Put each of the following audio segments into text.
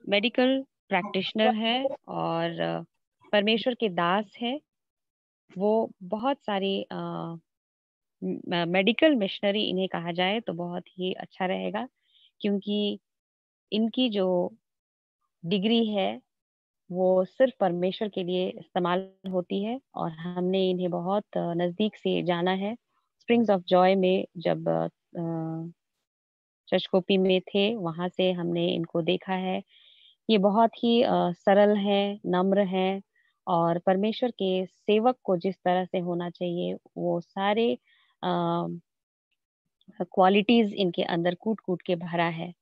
Medical practitioner है और परमेश्वर के दास है। वो बहुत सारी मेडिकल मिशनरी इन्हें कहा जाए तो बहुत ही अच्छा रहेगा, क्योंकि इनकी जो डिग्री है वो सिर्फ परमेश्वर के लिए इस्तेमाल होती है। और हमने इन्हें बहुत नज़दीक से जाना है। स्प्रिंग्स ऑफ जॉय में जब चशकोपी में थे, वहां से हमने इनको देखा है। ये बहुत ही सरल हैं, नम्र हैं, और परमेश्वर के सेवक को जिस तरह से होना चाहिए वो सारे क्वालिटीज इनके अंदर कूट कूट के भरा है।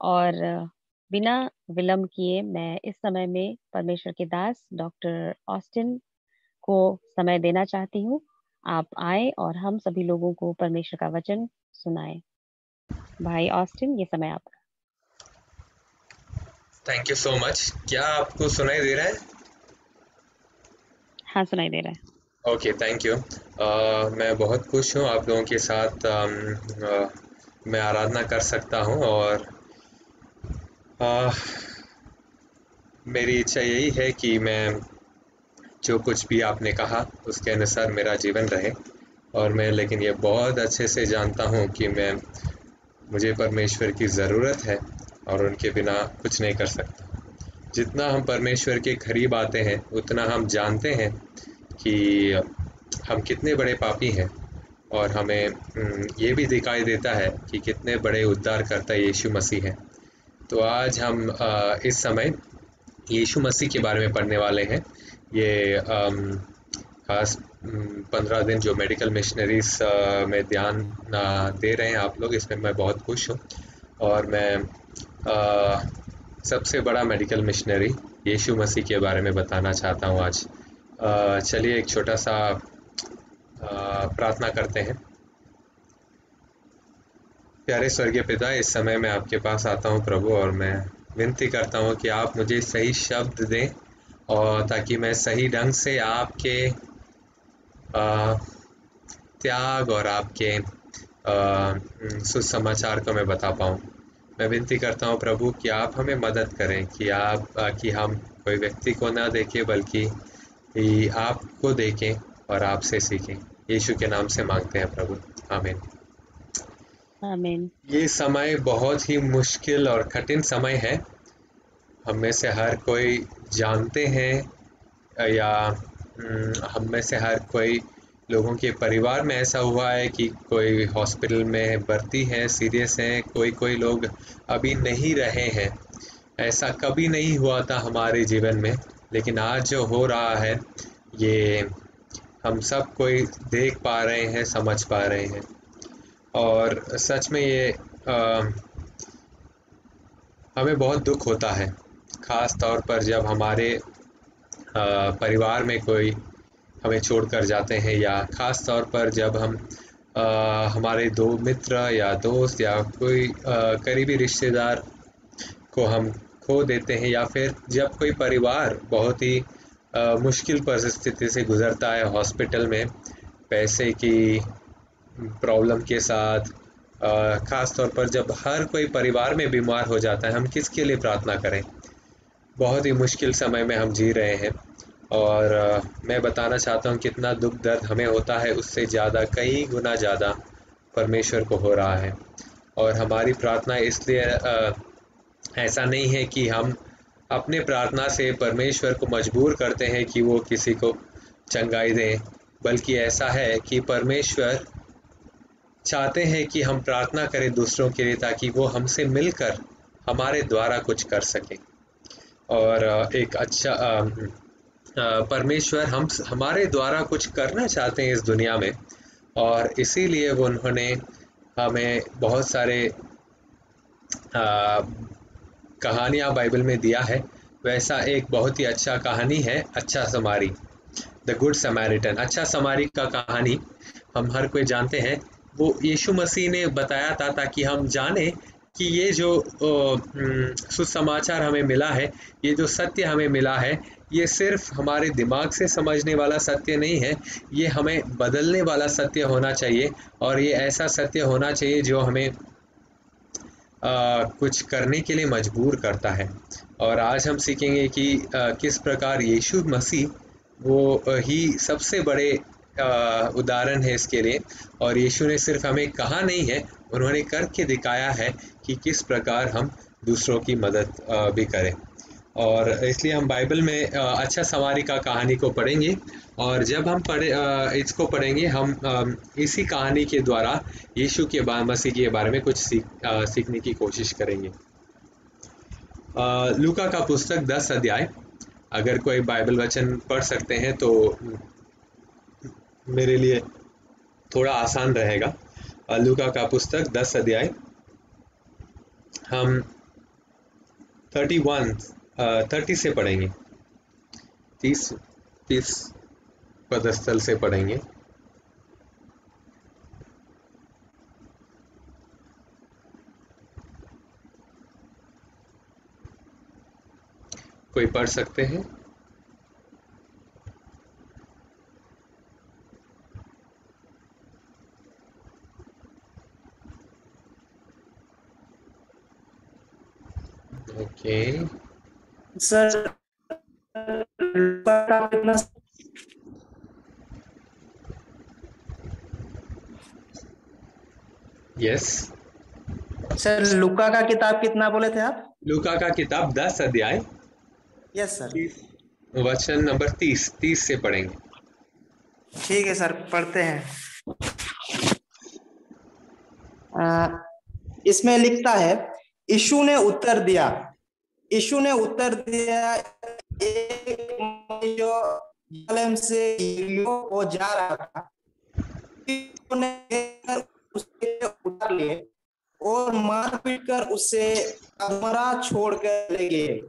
और बिना विलंब किए मैं इस समय में परमेश्वर के दास डॉक्टर ऑस्टिन को समय देना चाहती हूँ। आप आए और हम सभी लोगों को परमेश्वर का वचन सुनाए। भाई ऑस्टिन, ये समय आपका। Thank you so much. क्या आपको सुनाई दे रहा है? हाँ, सुनाई दे रहा है। Okay, thank you. मैं बहुत खुश हूँ आप लोगों के साथ मैं आराधना कर सकता हूँ। और अ, मेरी इच्छा यही है कि मैं जो कुछ भी आपने कहा उसके अनुसार मेरा जीवन रहे। और मैं लेकिन ये बहुत अच्छे से जानता हूँ कि मुझे परमेश्वर की ज़रूरत है और उनके बिना कुछ नहीं कर सकता। जितना हम परमेश्वर के करीब आते हैं उतना हम जानते हैं कि हम कितने बड़े पापी हैं। और हमें ये भी दिखाई देता है कि कितने बड़े उद्धारकर्ता यीशु मसीह हैं। तो आज हम इस समय यीशु मसीह के बारे में पढ़ने वाले हैं। ये खास 15 दिन जो मेडिकल मिशनरीज में ध्यान दे रहे हैं आप लोग, इसमें मैं बहुत खुश हूँ। और मैं सबसे बड़ा मेडिकल मिशनरी यीशु मसीह के बारे में बताना चाहता हूँ आज। चलिए एक छोटा सा प्रार्थना करते हैं। प्यारे स्वर्गीय पिता, इस समय मैं आपके पास आता हूँ प्रभु, और मैं विनती करता हूँ कि आप मुझे सही शब्द दें और ताकि मैं सही ढंग से आपके त्याग और आपके सुसमाचार को मैं बता पाऊँ। मैं विनती करता हूँ प्रभु कि आप हमें मदद करें कि हम कोई व्यक्ति को ना देखें बल्कि आपको देखें और आपसे सीखें। यीशु के नाम से मांगते हैं प्रभु, आमीन। आमीन। ये समय बहुत ही मुश्किल और कठिन समय है। हम में से हर कोई जानते हैं या हम में से हर कोई लोगों के परिवार में ऐसा हुआ है कि कोई हॉस्पिटल में भर्ती है, सीरियस हैं, कोई कोई लोग अभी नहीं रहे हैं। ऐसा कभी नहीं हुआ था हमारे जीवन में, लेकिन आज जो हो रहा है ये हम सब कोई देख पा रहे हैं, समझ पा रहे हैं। और सच में ये हमें बहुत दुख होता है, ख़ास तौर पर जब हमारे परिवार में कोई हमें छोड़कर जाते हैं, या ख़ास तौर पर जब हमारे दो मित्र या दोस्त या कोई करीबी रिश्तेदार को हम खो देते हैं, या फिर जब कोई परिवार बहुत ही मुश्किल परिस्थिति से गुज़रता है हॉस्पिटल में पैसे की प्रॉब्लम के साथ। ख़ास तौर पर जब हर कोई परिवार में बीमार हो जाता है, हम किसके लिए प्रार्थना करें? बहुत ही मुश्किल समय में हम जी रहे हैं। और मैं बताना चाहता हूँ कितना दुख दर्द हमें होता है, उससे ज़्यादा कई गुना ज़्यादा परमेश्वर को हो रहा है। और हमारी प्रार्थना इसलिए ऐसा नहीं है कि हम अपने प्रार्थना से परमेश्वर को मजबूर करते हैं कि वो किसी को चंगाई दें, बल्कि ऐसा है कि परमेश्वर चाहते हैं कि हम प्रार्थना करें दूसरों के लिए, ताकि वो हमसे मिलकर हमारे द्वारा कुछ कर सकें। और एक अच्छा परमेश्वर हमारे द्वारा कुछ करना चाहते हैं इस दुनिया में। और इसीलिए वो उन्होंने हमें बहुत सारे कहानियाँ बाइबल में दिया है। वैसा एक बहुत ही अच्छा कहानी है अच्छा समारी, द गुड समैरिटन। अच्छा समारी का कहानी हम हर कोई जानते हैं। वो यीशु मसीह ने बताया था ताकि हम जाने कि ये जो सुसमाचार हमें मिला है, ये जो सत्य हमें मिला है, ये सिर्फ हमारे दिमाग से समझने वाला सत्य नहीं है, ये हमें बदलने वाला सत्य होना चाहिए। और ये ऐसा सत्य होना चाहिए जो हमें कुछ करने के लिए मजबूर करता है। और आज हम सीखेंगे कि किस प्रकार यीशु मसीह वो ही सबसे बड़े उदाहरण है इसके लिए। और यीशु ने सिर्फ हमें कहा नहीं है, उन्होंने करके दिखाया है कि किस प्रकार हम दूसरों की मदद भी करें। और इसलिए हम बाइबल में अच्छा सवारी का कहानी को पढ़ेंगे। और जब हम इसको पढ़ेंगे, हम इसी कहानी के द्वारा यीशु के मसीह के बारे में कुछ सीखने की कोशिश करेंगे। लूका का पुस्तक 10 अध्याय, अगर कोई बाइबल वचन पढ़ सकते हैं तो मेरे लिए थोड़ा आसान रहेगा। लूका का पुस्तक 10 अध्याय हम 30 से पढ़ेंगे, 30 पदस्थल से पढ़ेंगे। कोई पढ़ सकते हैं? ओके। सर लूका का कितना यस, सर लूका का किताब कितना बोले थे आप? लूका का किताब 10 अध्याय यस सर। वचन नंबर 30 से पढ़ेंगे। ठीक है सर, पढ़ते हैं। इसमें लिखता है, यीशु ने उत्तर दिया, एक जो यरूशलेम से यरीहो को जा रहा था, उन्होंने उसे उतार लिए और मार पीट कर उसे अधमरा छोड़ कर ले गए।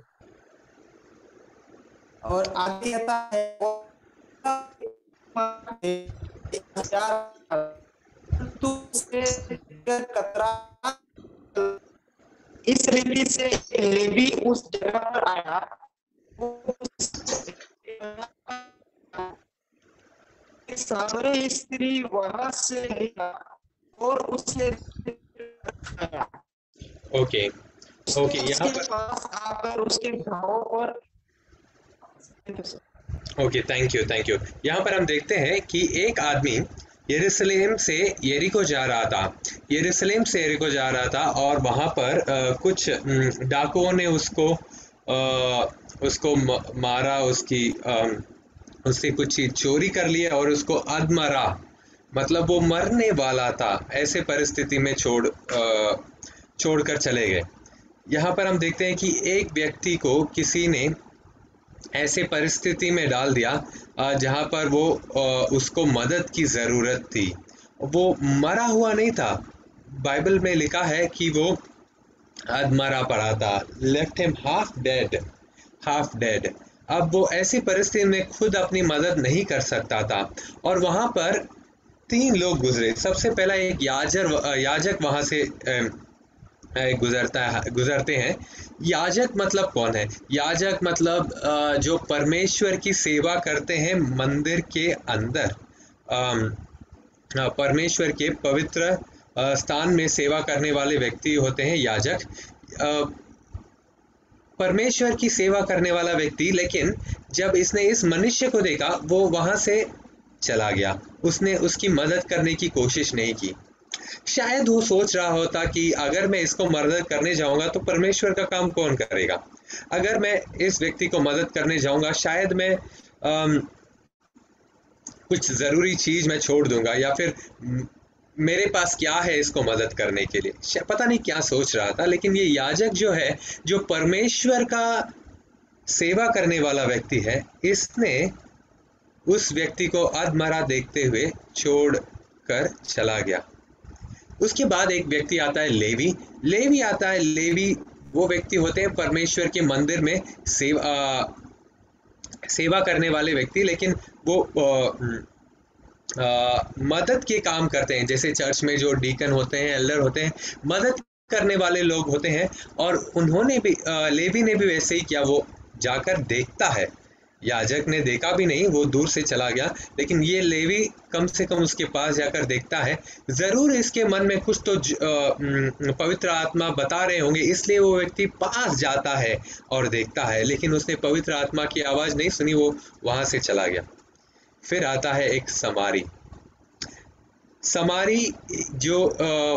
और आगे कहता है, तू उसे कतरा। इस रीति से लेवी उस जगह पर आया, सामरी स्त्री वहां से निकला और उसे ओके, यहाँ पर पास आकर उसके घावों पर। Okay, thank you. यहाँ पर हम देखते हैं कि एक आदमी यरूशलेम से यरीको जा रहा था और वहाँ पर कुछ डाकुओं ने उसको मारा, उससे कुछ चीज चोरी कर लिया और उसको अधमरा, मतलब वो मरने वाला था, ऐसे परिस्थिति में छोड़कर चले गए। यहाँ पर हम देखते हैं कि एक व्यक्ति को किसी ने ऐसे परिस्थिति में डाल दिया जहाँ पर वो उसको मदद की ज़रूरत थी। वो मरा हुआ नहीं था, बाइबल में लिखा है कि वो अधमरा पड़ा था, लेफ्ट हिम हाफ डेड। अब वो ऐसी परिस्थिति में खुद अपनी मदद नहीं कर सकता था और वहाँ पर 3 लोग गुजरे। सबसे पहला एक याजक वहाँ से गुजरते हैं। याजक मतलब कौन है? याजक मतलब जो परमेश्वर की सेवा करते हैं मंदिर के अंदर, परमेश्वर के पवित्र स्थान में सेवा करने वाले व्यक्ति होते हैं याजक। परमेश्वर की सेवा करने वाला व्यक्ति, लेकिन जब इसने इस मनुष्य को देखा वो वहां से चला गया, उसने उसकी मदद करने की कोशिश नहीं की। शायद वो सोच रहा होता कि अगर मैं इसको मदद करने जाऊंगा तो परमेश्वर का काम कौन करेगा, अगर मैं इस व्यक्ति को मदद करने जाऊंगा शायद मैं कुछ ज़रूरी चीज़ मैं छोड़ दूंगा, या फिर मेरे पास क्या है इसको मदद करने के लिए। पता नहीं क्या सोच रहा था, लेकिन ये याजक जो है, जो परमेश्वर का सेवा करने वाला व्यक्ति है, इसने उस व्यक्ति को अधमरा देखते हुए छोड़ कर चला गया। उसके बाद एक व्यक्ति आता है, लेवी आता है। लेवी वो व्यक्ति होते हैं परमेश्वर के मंदिर में सेवा करने वाले व्यक्ति, लेकिन वो मदद के काम करते हैं। जैसे चर्च में जो डीकन होते हैं, एल्डर होते हैं, मदद करने वाले लोग होते हैं। और उन्होंने भी लेवी ने भी वैसे ही किया, वो जाकर देखता है याजक ने देखा भी नहीं, वो दूर से चला गया, लेकिन ये लेवी कम से कम उसके पास जाकर देखता है। जरूर इसके मन में कुछ तो पवित्र आत्मा बता रहे होंगे, इसलिए वो व्यक्ति पास जाता है और देखता है, लेकिन उसने पवित्र आत्मा की आवाज नहीं सुनी, वो वहां से चला गया। फिर आता है एक समारी। समारी जो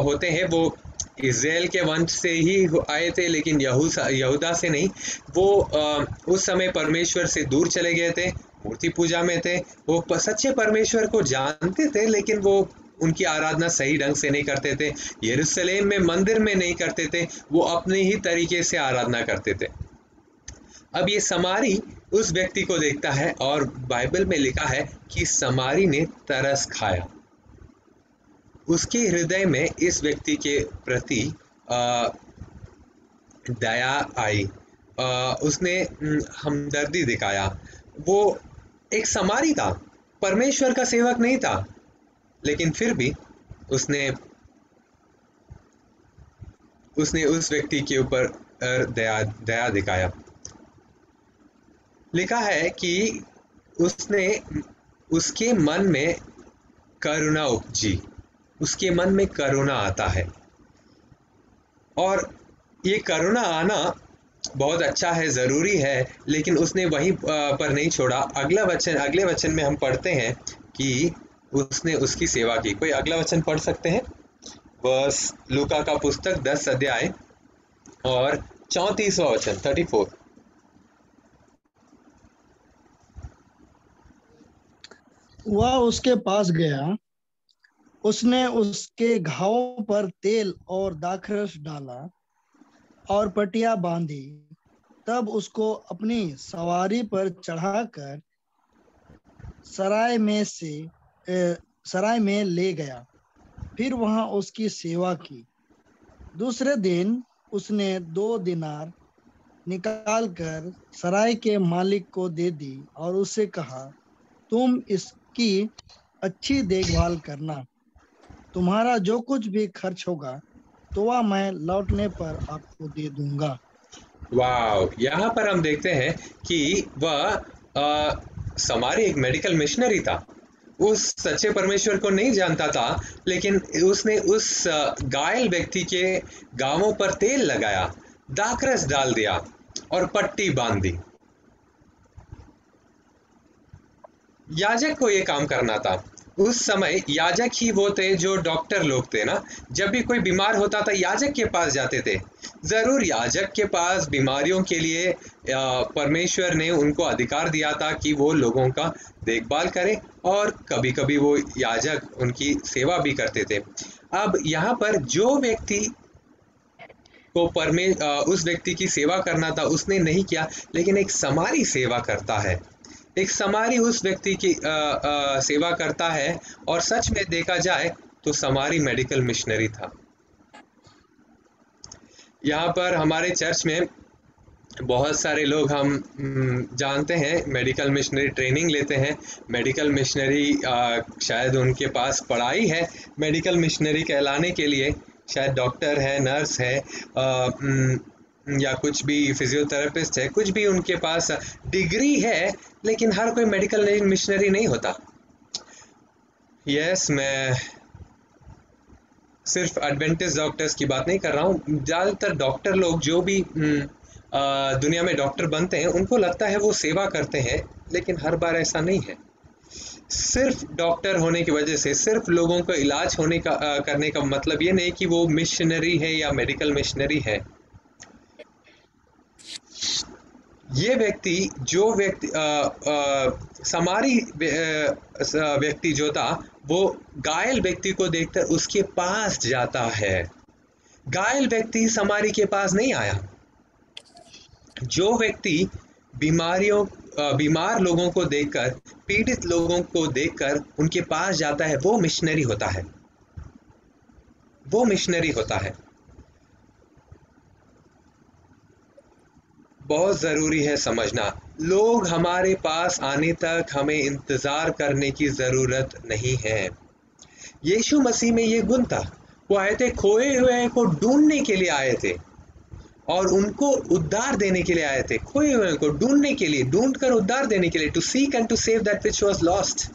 होते हैं वो इज़राइल के वंश से ही आए थे, लेकिन यहूदा से नहीं। वो उस समय परमेश्वर से दूर चले गए थे, मूर्ति पूजा में थे। वो सच्चे परमेश्वर को जानते थे, लेकिन वो उनकी आराधना सही ढंग से नहीं करते थे। यरूशलेम में मंदिर में नहीं करते थे, वो अपने ही तरीके से आराधना करते थे। अब ये समारी उस व्यक्ति को देखता है और बाइबल में लिखा है कि समारी ने तरस खाया। उसके हृदय में इस व्यक्ति के प्रति दया आई, उसने हमदर्दी दिखाया। वो एक समारी था, परमेश्वर का सेवक नहीं था, लेकिन फिर भी उसने उस व्यक्ति के ऊपर दया दिखाया। लिखा है कि उसके मन में करुणा उपजी, उसके मन में करुणा आता है। और ये करुणा आना बहुत अच्छा है, ज़रूरी है, लेकिन उसने वहीं पर नहीं छोड़ा। अगले वचन में हम पढ़ते हैं कि उसने उसकी सेवा की। कोई अगला वचन पढ़ सकते हैं? बस लूका का पुस्तक 10 अध्याय और 34वां वचन 34। वह उसके पास गया, उसने उसके घावों पर तेल और दाखरस डाला और पटिया बांधी। तब उसको अपनी सवारी पर चढ़ाकर सराय में ले गया। फिर वहां उसकी सेवा की। दूसरे दिन उसने 2 दिनार निकालकर सराय के मालिक को दे दी और उससे कहा, तुम इसकी अच्छी देखभाल करना, तुम्हारा जो कुछ भी खर्च होगा तो वह मैं लौटने पर आपको दे दूंगा। वाह! यहाँ पर हम देखते हैं कि वह समारी एक मेडिकल मिशनरी था। उस सच्चे परमेश्वर को नहीं जानता था, लेकिन उसने उस घायल व्यक्ति के गांवों पर तेल लगाया, दाखरस डाल दिया और पट्टी बांध दी। याजक को ये काम करना था। उस समय याजक ही वो थे जो डॉक्टर लोग थे ना। जब भी कोई बीमार होता था याजक के पास जाते थे। जरूर याजक के पास बीमारियों के लिए परमेश्वर ने उनको अधिकार दिया था कि वो लोगों का देखभाल करें, और कभी कभी वो याजक उनकी सेवा भी करते थे। अब यहाँ पर जो व्यक्ति को उस व्यक्ति की सेवा करना था उसने नहीं किया, लेकिन एक समारी सेवा करता है। एक समारी उस व्यक्ति की सेवा करता है, और सच में देखा जाए तो समारी मेडिकल मिशनरी था। यहाँ पर हमारे चर्च में बहुत सारे लोग हम जानते हैं मेडिकल मिशनरी ट्रेनिंग लेते हैं। मेडिकल मिशनरी शायद उनके पास पढ़ाई है मेडिकल मिशनरी कहलाने के लिए, शायद डॉक्टर है, नर्स है, या कुछ भी फिजियोथेरेपिस्ट है, कुछ भी उनके पास डिग्री है, लेकिन हर कोई मेडिकल मिशनरी नहीं होता। यस, मैं सिर्फ एडवेंटिस्ट डॉक्टर्स की बात नहीं कर रहा हूँ। ज़्यादातर डॉक्टर लोग जो भी दुनिया में डॉक्टर बनते हैं उनको लगता है वो सेवा करते हैं, लेकिन हर बार ऐसा नहीं है। सिर्फ डॉक्टर होने की वजह से, सिर्फ लोगों को इलाज करने का मतलब ये नहीं कि वो मिशनरी है या मेडिकल मिशनरी है। ये व्यक्ति समारी व्यक्ति जो था वो घायल व्यक्ति को देखकर उसके पास जाता है। घायल व्यक्ति समारी के पास नहीं आया। जो व्यक्ति बीमार लोगों को देखकर, पीड़ित लोगों को देखकर उनके पास जाता है, वो मिशनरी होता है। वो मिशनरी होता है। बहुत ज़रूरी है समझना, लोग हमारे पास आने तक हमें इंतज़ार करने की ज़रूरत नहीं है। यीशु मसीह में ये गुण था। वो आए थे, खोए हुए को ढूंढने के लिए आए थे। और उनको उद्धार देने के लिए आए थे, खोए हुए को ढूंढने के लिए, ढूंढ कर उद्धार देने के लिए, to seek and to save that which was lost.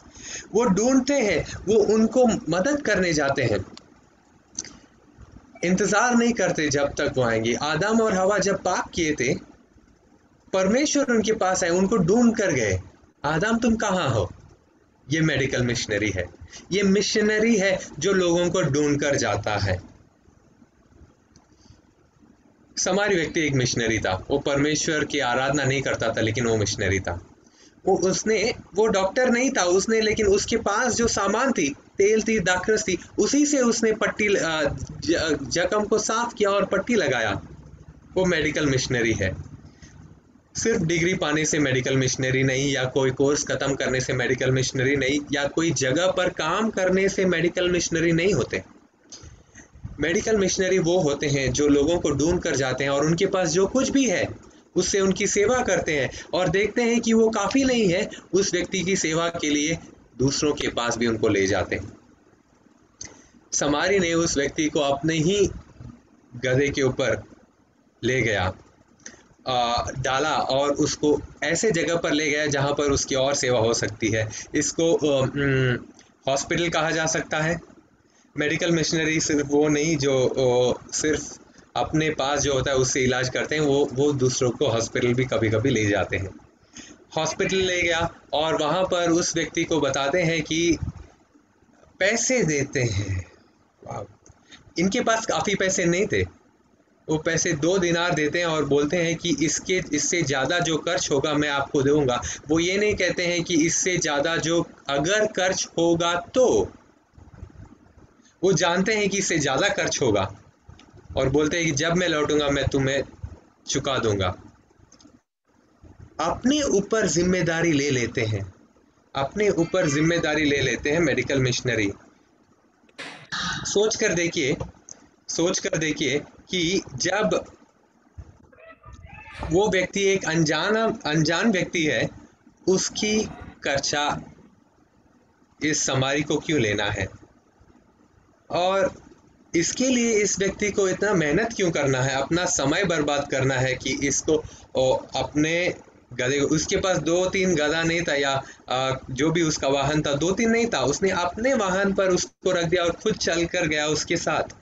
वो ढूंढते हैं, वो उनको मदद करने जाते हैं, इंतजार नहीं करते जब तक वो आएंगे। आदम और हवा जब पाप किए थे, परमेश्वर उनके पास आए, उनको ढूंढ कर गए, आदम तुम कहाँ हो। ये मेडिकल मिशनरी है, ये मिशनरी है जो लोगों को ढूंढ कर जाता है। समारी व्यक्ति एक मिशनरी था, वो परमेश्वर की आराधना नहीं करता था, लेकिन वो मिशनरी था। वो डॉक्टर नहीं था, उसने लेकिन उसके पास जो सामान थी, तेल थी, दाखरस थी, उसी से उसने पट्टी जख्म को साफ किया और पट्टी लगाया। वो मेडिकल मिशनरी है। सिर्फ डिग्री पाने से मेडिकल मिशनरी नहीं, या कोई कोर्स खत्म करने से मेडिकल मिशनरी नहीं, या कोई जगह पर काम करने से मेडिकल मिशनरी नहीं होते। मेडिकल मिशनरी वो होते हैं जो लोगों को ढूंढ कर जाते हैं और उनके पास जो कुछ भी है उससे उनकी सेवा करते हैं, और देखते हैं कि वो काफ़ी नहीं है, उस व्यक्ति की सेवा के लिए दूसरों के पास भी उनको ले जाते हैं। समारी ने उस व्यक्ति को अपने ही गधे के ऊपर ले गया, डाला और उसको ऐसे जगह पर ले गया जहाँ पर उसकी और सेवा हो सकती है। इसको हॉस्पिटल कहा जा सकता है। मेडिकल मिशनरी सिर्फ वो नहीं जो सिर्फ अपने पास जो होता है उससे इलाज करते हैं, वो दूसरों को हॉस्पिटल भी कभी कभी ले जाते हैं। हॉस्पिटल ले गया और वहाँ पर उस व्यक्ति को बताते हैं कि पैसे देते हैं। इनके पास काफ़ी पैसे नहीं थे, वो पैसे 2 दिनार देते हैं और बोलते हैं कि इससे ज़्यादा जो खर्च होगा मैं आपको दूंगा। वो ये नहीं कहते हैं कि इससे ज़्यादा जो अगर खर्च होगा, तो वो जानते हैं कि इससे ज़्यादा खर्च होगा और बोलते हैं कि जब मैं लौटूंगा मैं तुम्हें चुका दूंगा। अपने ऊपर जिम्मेदारी ले लेते हैं, अपने ऊपर जिम्मेदारी ले लेते हैं मेडिकल मिशनरी। सोच कर देखिए कि जब वो व्यक्ति एक अनजान व्यक्ति है, उसकी खर्चा इस समारी को क्यों लेना है, और इसके लिए इस व्यक्ति को इतना मेहनत क्यों करना है, अपना समय बर्बाद करना है कि इसको अपने गधे, उसके पास 2-3 गधा नहीं था, या जो भी उसका वाहन था 2-3 नहीं था, उसने अपने वाहन पर उसको रख दिया और खुद चल कर गया उसके साथ।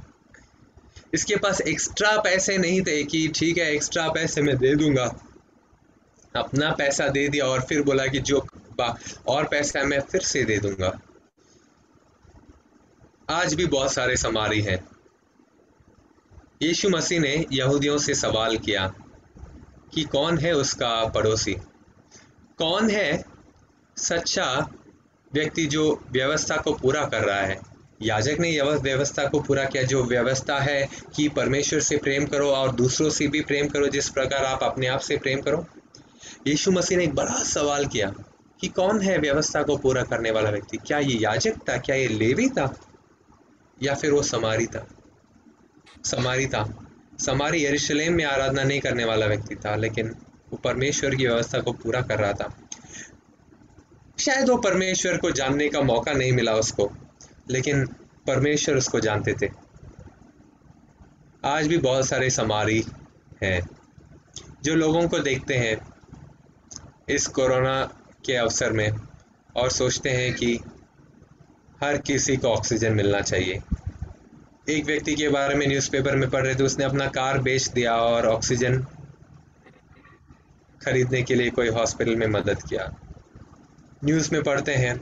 इसके पास एक्स्ट्रा पैसे नहीं थे कि ठीक है एक्स्ट्रा पैसे मैं दे दूंगा, अपना पैसा दे दिया और फिर बोला कि जो और पैसा मैं फिर से दे दूंगा। आज भी बहुत सारे समारी हैं। यीशु मसीह ने यहूदियों से सवाल किया कि कौन है उसका पड़ोसी, कौन है सच्चा व्यक्ति जो व्यवस्था को पूरा कर रहा है। याजक ने व्यवस्था को पूरा किया, जो व्यवस्था है कि परमेश्वर से प्रेम करो और दूसरों से भी प्रेम करो जिस प्रकार आप अपने आप से प्रेम करो। यीशु मसीह ने एक बड़ा सवाल किया कि कौन है व्यवस्था को पूरा करने वाला व्यक्ति। क्या ये याजक था, क्या ये लेवी था, या फिर वो समारी था। समारी यरूशलेम में आराधना नहीं करने वाला व्यक्ति था, लेकिन वो परमेश्वर की व्यवस्था को पूरा कर रहा था। शायद वो परमेश्वर को जानने का मौका नहीं मिला उसको, लेकिन परमेश्वर उसको जानते थे। आज भी बहुत सारे समारी हैं जो लोगों को देखते हैं इस कोरोना के अवसर में और सोचते हैं कि हर किसी को ऑक्सीजन मिलना चाहिए। एक व्यक्ति के बारे में न्यूज़पेपर में पढ़ रहे थे, उसने अपना कार बेच दिया और ऑक्सीजन खरीदने के लिए कोई हॉस्पिटल में मदद किया। न्यूज़ में पढ़ते हैं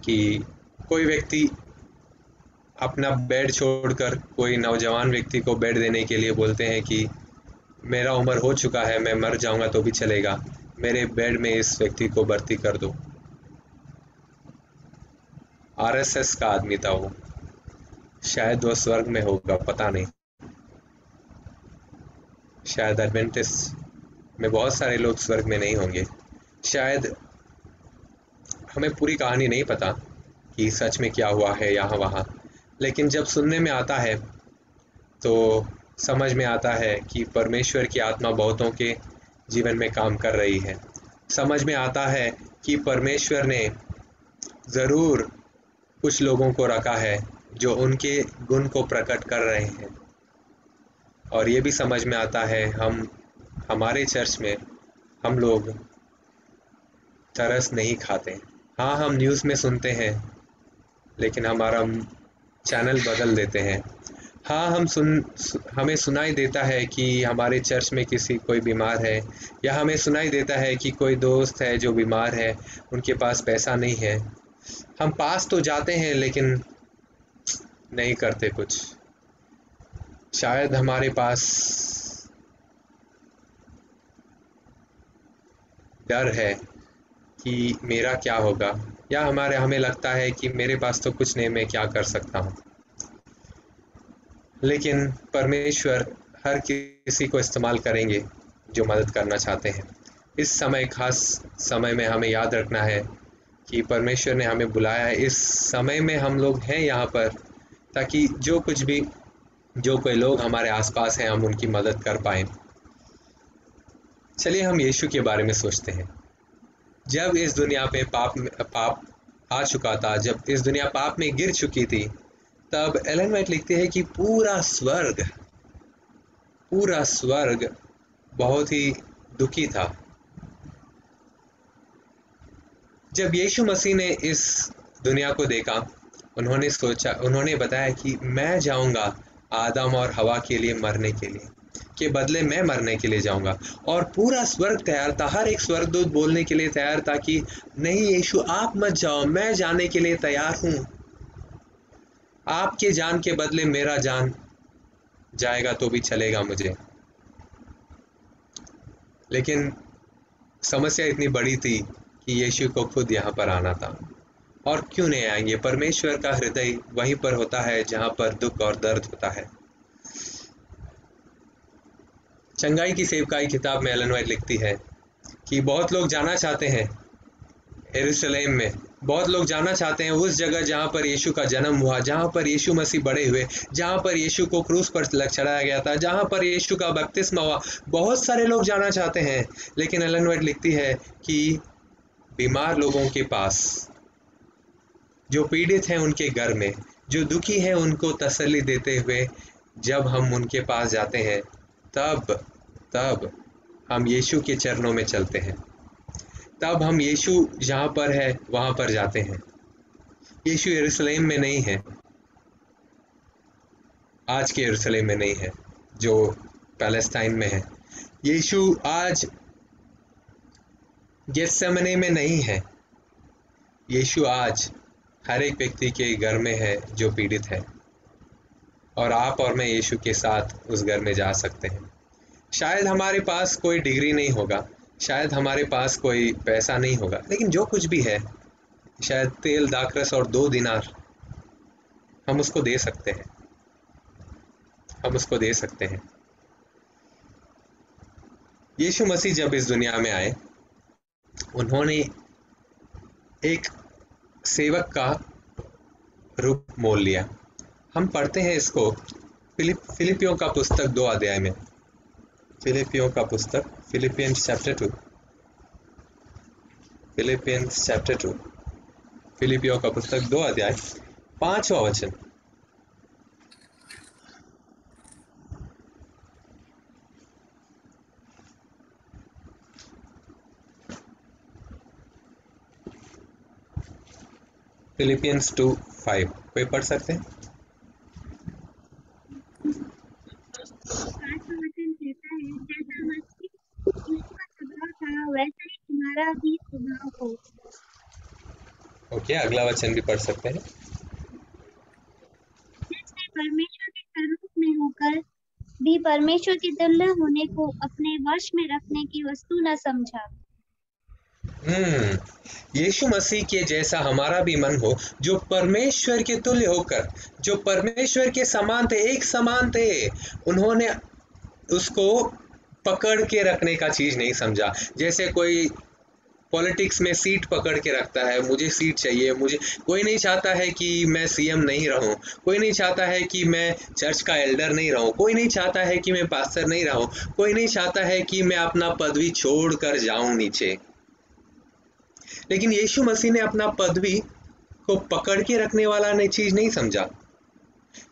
कि कोई व्यक्ति अपना बेड छोड़कर कोई नौजवान व्यक्ति को बेड देने के लिए बोलते हैं कि मेरा उम्र हो चुका है, मैं मर जाऊंगा तो भी चलेगा, मेरे बेड में इस व्यक्ति को भर्ती कर दो। आरएसएस का आदमी था वो, शायद वो स्वर्ग में होगा, पता नहीं, शायद एडवेंटिस्ट में बहुत सारे लोग स्वर्ग में नहीं होंगे, शायद हमें पूरी कहानी नहीं पता कि सच में क्या हुआ है यहाँ वहाँ, लेकिन जब सुनने में आता है तो समझ में आता है कि परमेश्वर की आत्मा बहुतों के जीवन में काम कर रही है। समझ में आता है कि परमेश्वर ने ज़रूर कुछ लोगों को रखा है जो उनके गुण को प्रकट कर रहे हैं। और ये भी समझ में आता है, हमारे चर्च में हम लोग तरस नहीं खाते। हाँ, हम न्यूज़ में सुनते हैं, लेकिन हमारा चैनल बदल देते हैं। हाँ, हमें सुनाई देता है कि हमारे चर्च में कोई बीमार है, या हमें सुनाई देता है कि कोई दोस्त है जो बीमार है, उनके पास पैसा नहीं है। हम पास तो जाते हैं, लेकिन नहीं करते कुछ। शायद हमारे पास डर है कि मेरा क्या होगा, या हमें लगता है कि मेरे पास तो कुछ नहीं, मैं क्या कर सकता हूँ। लेकिन परमेश्वर हर किसी को इस्तेमाल करेंगे जो मदद करना चाहते हैं। इस समय, खास समय में हमें याद रखना है कि परमेश्वर ने हमें बुलाया है। इस समय में हम लोग हैं यहाँ पर ताकि जो कोई लोग हमारे आसपास हैं, हम उनकी मदद कर पाएँ। चलिए हम यीशु के बारे में सोचते हैं। जब इस दुनिया पे पाप आ चुका था, जब इस दुनिया पाप में गिर चुकी थी, तब एलन वाइट लिखते हैं कि पूरा स्वर्ग बहुत ही दुखी था। जब यीशु मसीह ने इस दुनिया को देखा, उन्होंने बताया कि मैं जाऊंगा आदम और हवा के लिए मरने के लिए, के बदले मैं मरने के लिए जाऊंगा। और पूरा स्वर्ग तैयार था, हर एक स्वर्गदूत बोलने के लिए तैयार था कि नहीं यीशु, आप मत जाओ, मैं जाने के लिए तैयार हूं। आपके जान के बदले मेरा जान जाएगा तो भी चलेगा मुझे। लेकिन समस्या इतनी बड़ी थी कि यीशु को खुद यहाँ पर आना था। और क्यों नहीं आएंगे? परमेश्वर का हृदय वहीं पर होता है जहाँ पर दुख और दर्द होता है। चंगाई की सेवकाई किताब में एलन वाइट लिखती है कि बहुत लोग जाना चाहते हैं यरूशलेम में, बहुत लोग जाना चाहते हैं उस जगह जहाँ पर यीशु का जन्म हुआ, जहाँ पर यीशु मसीह बड़े हुए, जहाँ पर यीशु को क्रूस पर चढ़ाया गया था, जहाँ पर यीशु का बपतिस्मा हुआ। बहुत सारे लोग जाना चाहते हैं, लेकिन एलन वाइट लिखती है कि बीमार लोगों के पास, जो पीड़ित हैं उनके घर में, जो दुखी हैं उनको तसल्ली देते हुए जब हम उनके पास जाते हैं, तब हम यीशु के चरणों में चलते हैं। तब हम यीशु जहाँ पर है वहाँ पर जाते हैं। यीशु यरूशलेम में नहीं है, आज के यरूशलेम में नहीं है जो पैलेस्टाइन में है। यीशु आज गेत्सेमने में नहीं है। यीशु आज हर एक व्यक्ति के घर में है जो पीड़ित है, और आप और मैं यीशु के साथ उस घर में जा सकते हैं। शायद हमारे पास कोई डिग्री नहीं होगा, शायद हमारे पास कोई पैसा नहीं होगा, लेकिन जो कुछ भी है, शायद तेल, दाखरस और 2 दिनार, हम उसको दे सकते हैं। हम उसको दे सकते हैं। यीशु मसीह जब इस दुनिया में आए, उन्होंने एक सेवक का रूप मोल लिया। हम पढ़ते हैं इसको फिलिपियों का पुस्तक 2 अध्याय में। फिलिपियों का पुस्तक, फिलिपियंस चैप्टर 2, फिलिपियंस चैप्टर 2, फिलिपियों का पुस्तक 2 अध्याय 5वां वचन। फिलिपियंस 2:5 कोई पढ़ सकते हैं? जैसा मसीह यीशु का स्वभाव था, वैसा ही तुम्हारा भी स्वभाव हो। ओके, अगला वचन भी पढ़ सकते हैं। जिसने परमेश्वर के स्वरूप में होकर भी परमेश्वर के तुल्य होने को अपने वश में रखने की वस्तु न समझा। यीशु मसीह के जैसा हमारा भी मन हो, जो परमेश्वर के तुल्य होकर, जो परमेश्वर के समान थे, एक समान थे। उन्होंने उसको पकड़ के रखने का चीज नहीं समझा। जैसे कोई पॉलिटिक्स में सीट पकड़ के रखता है, मुझे सीट चाहिए, कोई नहीं चाहता है कि मैं सीएम नहीं रहूं, कोई नहीं चाहता है कि मैं चर्च का एल्डर नहीं रहूं, कोई नहीं चाहता है कि मैं पास्टर नहीं रहूं, कोई नहीं चाहता है कि मैं अपना पदवी छोड़ कर जाऊं नीचे। लेकिन यीशु मसीह ने अपना पदवी को पकड़ के रखने वाला चीज नहीं समझा।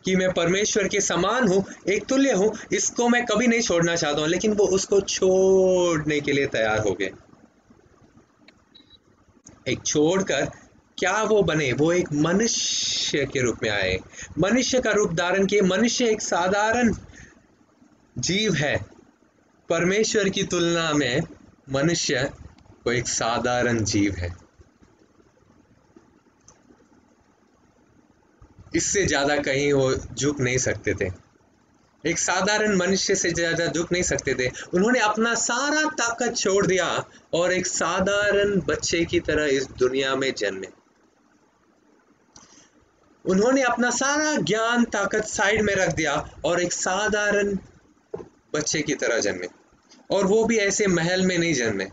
कि मैं परमेश्वर के समान हूँ, एक तुल्य हूँ, इसको मैं कभी नहीं छोड़ना चाहता हूँ, लेकिन वो उसको छोड़ने के लिए तैयार हो गए। एक छोड़कर क्या वो बने, वो एक मनुष्य के रूप में आए, मनुष्य का रूप धारण किए। मनुष्य एक साधारण जीव है, परमेश्वर की तुलना में मनुष्य वो एक साधारण जीव है। इससे ज्यादा कहीं वो झुक नहीं सकते थे, एक साधारण मनुष्य से ज्यादा झुक नहीं सकते थे। उन्होंने अपना सारा ताकत छोड़ दिया और एक साधारण बच्चे की तरह इस दुनिया में जन्मे। उन्होंने अपना सारा ज्ञान ताकत साइड में रख दिया और एक साधारण बच्चे की तरह जन्मे, और वो भी ऐसे महल में नहीं जन्मे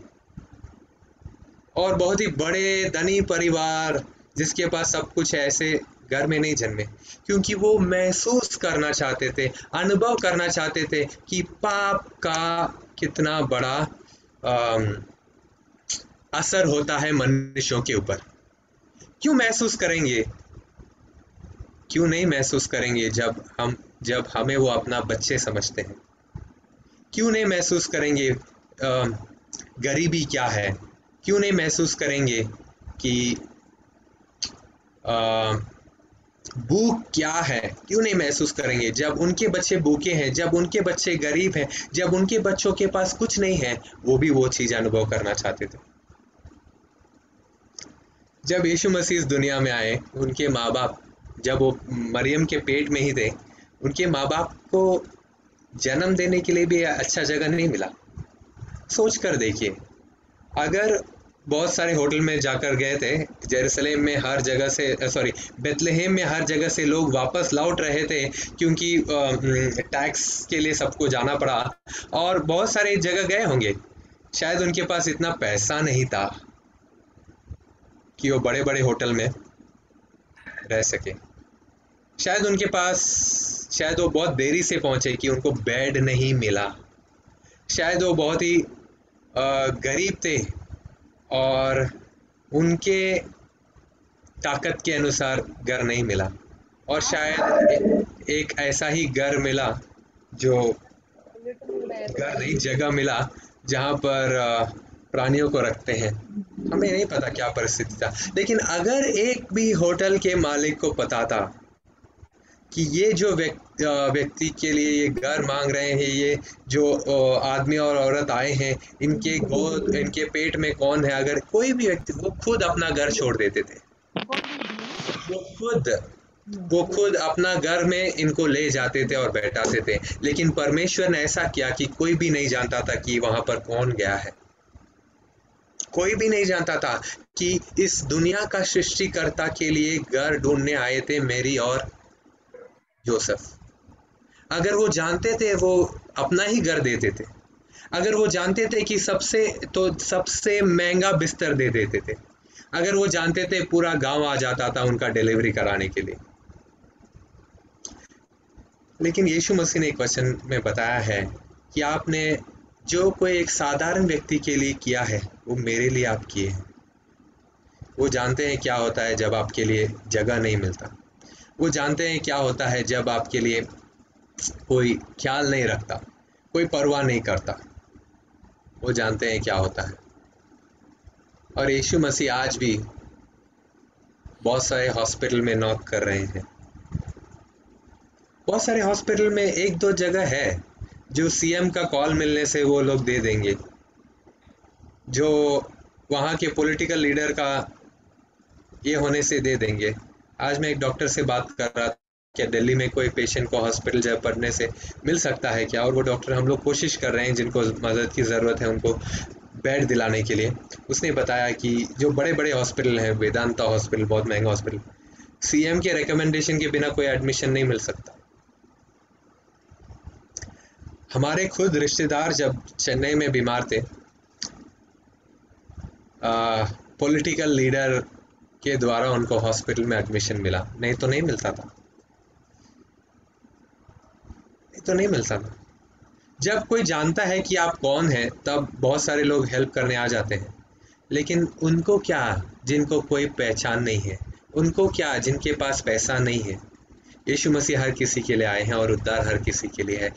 और बहुत ही बड़े धनी परिवार जिसके पास सब कुछ ऐसे घर में नहीं जन्मे, क्योंकि वो महसूस करना चाहते थे, अनुभव करना चाहते थे कि पाप का कितना बड़ा असर होता है मनुष्यों के ऊपर। क्यों महसूस करेंगे, क्यों नहीं महसूस करेंगे जब हमें वो अपना बच्चे समझते हैं? क्यों नहीं महसूस करेंगे गरीबी क्या है? क्यों नहीं महसूस करेंगे कि भूख क्या है? क्यों नहीं महसूस करेंगे जब उनके बच्चे भूखे हैं, जब उनके बच्चे गरीब हैं, जब उनके बच्चों के पास कुछ नहीं है? वो भी वो चीज अनुभव करना चाहते थे। जब यीशु मसीह इस दुनिया में आए, उनके माँ बाप, जब वो मरियम के पेट में ही थे, उनके माँ बाप को जन्म देने के लिए भी अच्छा जगह नहीं मिला। सोच कर देखिए, अगर बहुत सारे होटल में जाकर गए थे, जेरूसलेम में हर जगह से बेथलेहेम में हर जगह से लोग वापस लौट रहे थे क्योंकि टैक्स के लिए सबको जाना पड़ा, और बहुत सारे जगह गए होंगे। शायद उनके पास इतना पैसा नहीं था कि वो बड़े बड़े होटल में रह सके। शायद वो बहुत देरी से पहुंचे कि उनको बेड नहीं मिला। शायद वो बहुत ही गरीब थे और उनके ताकत के अनुसार घर नहीं मिला, और शायद एक ऐसा ही घर मिला जो घर नहीं, जगह मिला जहाँ पर प्राणियों को रखते हैं। हमें नहीं पता क्या परिस्थिति था, लेकिन अगर एक भी होटल के मालिक को पता था कि ये जो व्यक्ति के लिए ये घर मांग रहे हैं, ये जो आदमी और औरत आए हैं, इनके पेट में कौन है, अगर कोई भी व्यक्ति, वो खुद अपना घर छोड़ देते थे। वो खुद अपना घर में इनको ले जाते थे और बैठाते थे। लेकिन परमेश्वर ने ऐसा किया कि कोई भी नहीं जानता था कि वहां पर कौन गया है। कोई भी नहीं जानता था कि इस दुनिया का सृष्टिकर्ता के लिए घर ढूंढने आए थे मैरी और जोसेफ। अगर वो जानते थे, वो अपना ही घर देते थे। अगर वो जानते थे कि सबसे महंगा बिस्तर दे देते थे। अगर वो जानते थे, पूरा गांव आ जाता था उनका डिलीवरी कराने के लिए। लेकिन यीशु मसीह ने एक वचन में बताया है कि आपने जो कोई एक साधारण व्यक्ति के लिए किया है, वो मेरे लिए आप किए हैं। वो जानते हैं क्या होता है जब आपके लिए जगह नहीं मिलता। वो जानते हैं क्या होता है जब आपके लिए कोई ख्याल नहीं रखता, कोई परवाह नहीं करता। वो जानते हैं क्या होता है। और यीशु मसीह आज भी बहुत सारे हॉस्पिटल में नॉक कर रहे हैं। बहुत सारे हॉस्पिटल में एक दो जगह है जो सीएम का कॉल मिलने से वो लोग दे देंगे, जो वहाँ के पॉलिटिकल लीडर का ये होने से दे देंगे। आज मैं एक डॉक्टर से बात कर रहा था कि दिल्ली में कोई पेशेंट को हॉस्पिटल जब पढ़ने से मिल सकता है क्या, और वो डॉक्टर, हम लोग कोशिश कर रहे हैं जिनको मदद की ज़रूरत है उनको बेड दिलाने के लिए। उसने बताया कि जो बड़े बड़े हॉस्पिटल हैं, वेदांता हॉस्पिटल, बहुत महंगा हॉस्पिटल, सीएम के रिकमेंडेशन के बिना कोई एडमिशन नहीं मिल सकता। हमारे खुद रिश्तेदार जब चेन्नई में बीमार थे, पॉलिटिकल लीडर के द्वारा उनको हॉस्पिटल में एडमिशन मिला, नहीं तो नहीं मिलता था। जब कोई जानता है कि आप कौन हैं, तब बहुत सारे लोग हेल्प करने आ जाते हैं। लेकिन उनको क्या जिनको कोई पहचान नहीं है, उनको क्या जिनके पास पैसा नहीं है, यीशु मसीह हर किसी के लिए आए हैं और उद्धार हर किसी के लिए है।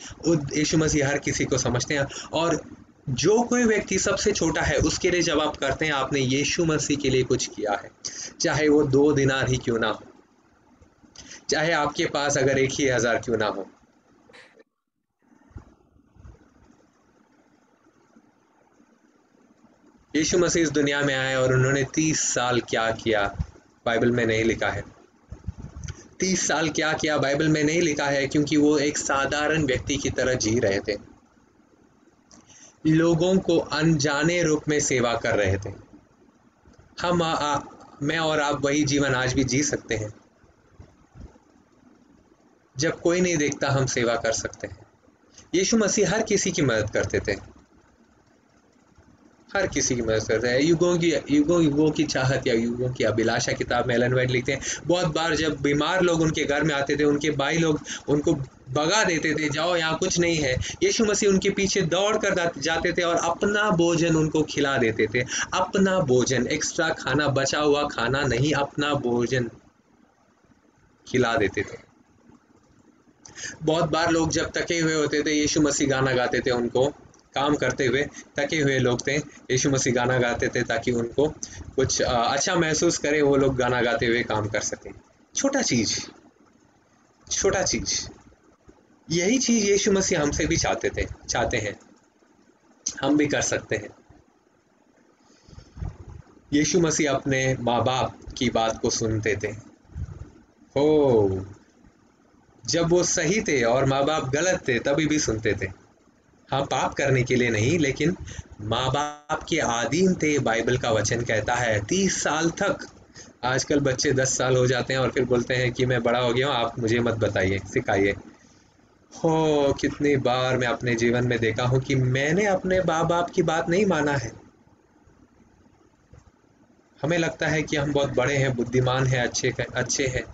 यीशु मसीह हर किसी को समझते हैं, और जो कोई व्यक्ति सबसे छोटा है उसके लिए जब आप करते हैं आपने यीशु मसीह के लिए कुछ किया है, चाहे वो 2 दिनार ही क्यों ना हो, चाहे आपके पास अगर 1,000 क्यों ना हो। यीशु मसीह इस दुनिया में आए और उन्होंने 30 साल क्या किया बाइबल में नहीं लिखा है। 30 साल क्या किया बाइबल में नहीं लिखा है, क्योंकि वो एक साधारण व्यक्ति की तरह जी रहे थे, लोगों को अनजाने रूप में सेवा कर रहे थे। हम मैं और आप वही जीवन आज भी जी सकते हैं। जब कोई नहीं देखता हम सेवा कर सकते हैं। यीशु मसीह हर किसी की मदद करते थे, हर किसी की मदद करते हैं। युगों की चाहत या युगों की अभिलाषा किताब में एलन वाइट लिखते हैं, बहुत बार जब बीमार लोग उनके घर में आते थे, उनके भाई लोग उनको भगा देते थे, जाओ यहाँ कुछ नहीं है। यीशु मसीह उनके पीछे दौड़ कर जाते थे और अपना भोजन उनको खिला देते थे। अपना भोजन, एक्स्ट्रा खाना, बचा हुआ खाना नहीं, अपना भोजन खिला देते थे। बहुत बार लोग जब थके हुए होते थे, यीशु मसीह गाना गाते थे उनको, काम करते हुए थके हुए लोग थे, यीशु मसीह गाना गाते थे ताकि उनको कुछ अच्छा महसूस करे, वो लोग गाना गाते हुए काम कर सकें। छोटा चीज, यही चीज यीशु मसीह हमसे भी चाहते हैं, हम भी कर सकते हैं। यीशु मसीह अपने माँ बाप की बात को सुनते थे। हो, जब वो सही थे और माँ बाप गलत थे तभी भी सुनते थे। हाँ, पाप करने के लिए नहीं, लेकिन माँ बाप के अधीन थे। बाइबल का वचन कहता है 30 साल तक। आजकल बच्चे 10 साल हो जाते हैं और फिर बोलते हैं कि मैं बड़ा हो गया हूँ, आप मुझे मत बताइए, सिखाइए। हो, कितनी बार मैं अपने जीवन में देखा हूँ कि मैंने अपने माँ बाप की बात नहीं माना है। हमें लगता है कि हम बहुत बड़े हैं, बुद्धिमान हैं, अच्छे हैं।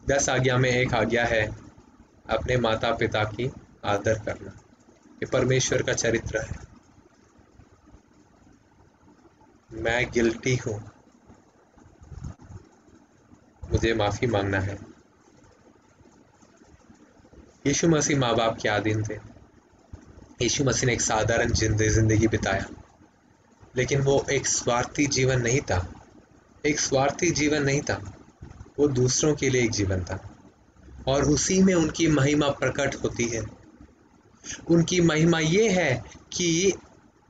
10 आज्ञा में एक आज्ञा है अपने माता पिता की आदर करना। ये परमेश्वर का चरित्र है। मैं गिल्टी हूँ, मुझे माफी मांगना है। यीशु मसीह माँ बाप के अधीन थे। यीशु मसीह ने एक साधारण जिंदगी बिताया, लेकिन वो एक स्वार्थी जीवन नहीं था। वो दूसरों के लिए एक जीवन था, और उसी में उनकी महिमा प्रकट होती है। उनकी महिमा ये है कि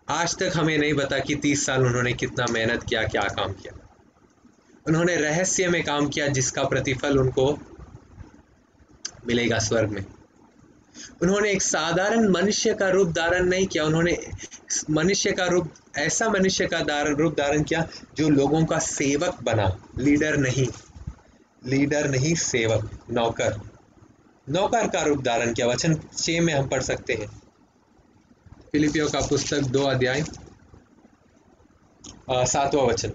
आज तक हमें नहीं पता कि 30 साल उन्होंने कितना मेहनत किया, क्या काम किया। उन्होंने रहस्य में काम किया, जिसका प्रतिफल उनको मिलेगा स्वर्ग में। उन्होंने एक साधारण मनुष्य का रूप धारण नहीं किया, उन्होंने ऐसा मनुष्य का रूप धारण किया जो लोगों का सेवक बना। लीडर नहीं, सेवक, नौकर का रूप धारण किया। वचन 6 में हम पढ़ सकते हैं, फिलिपियों का पुस्तक 2 अध्याय 7वां वचन,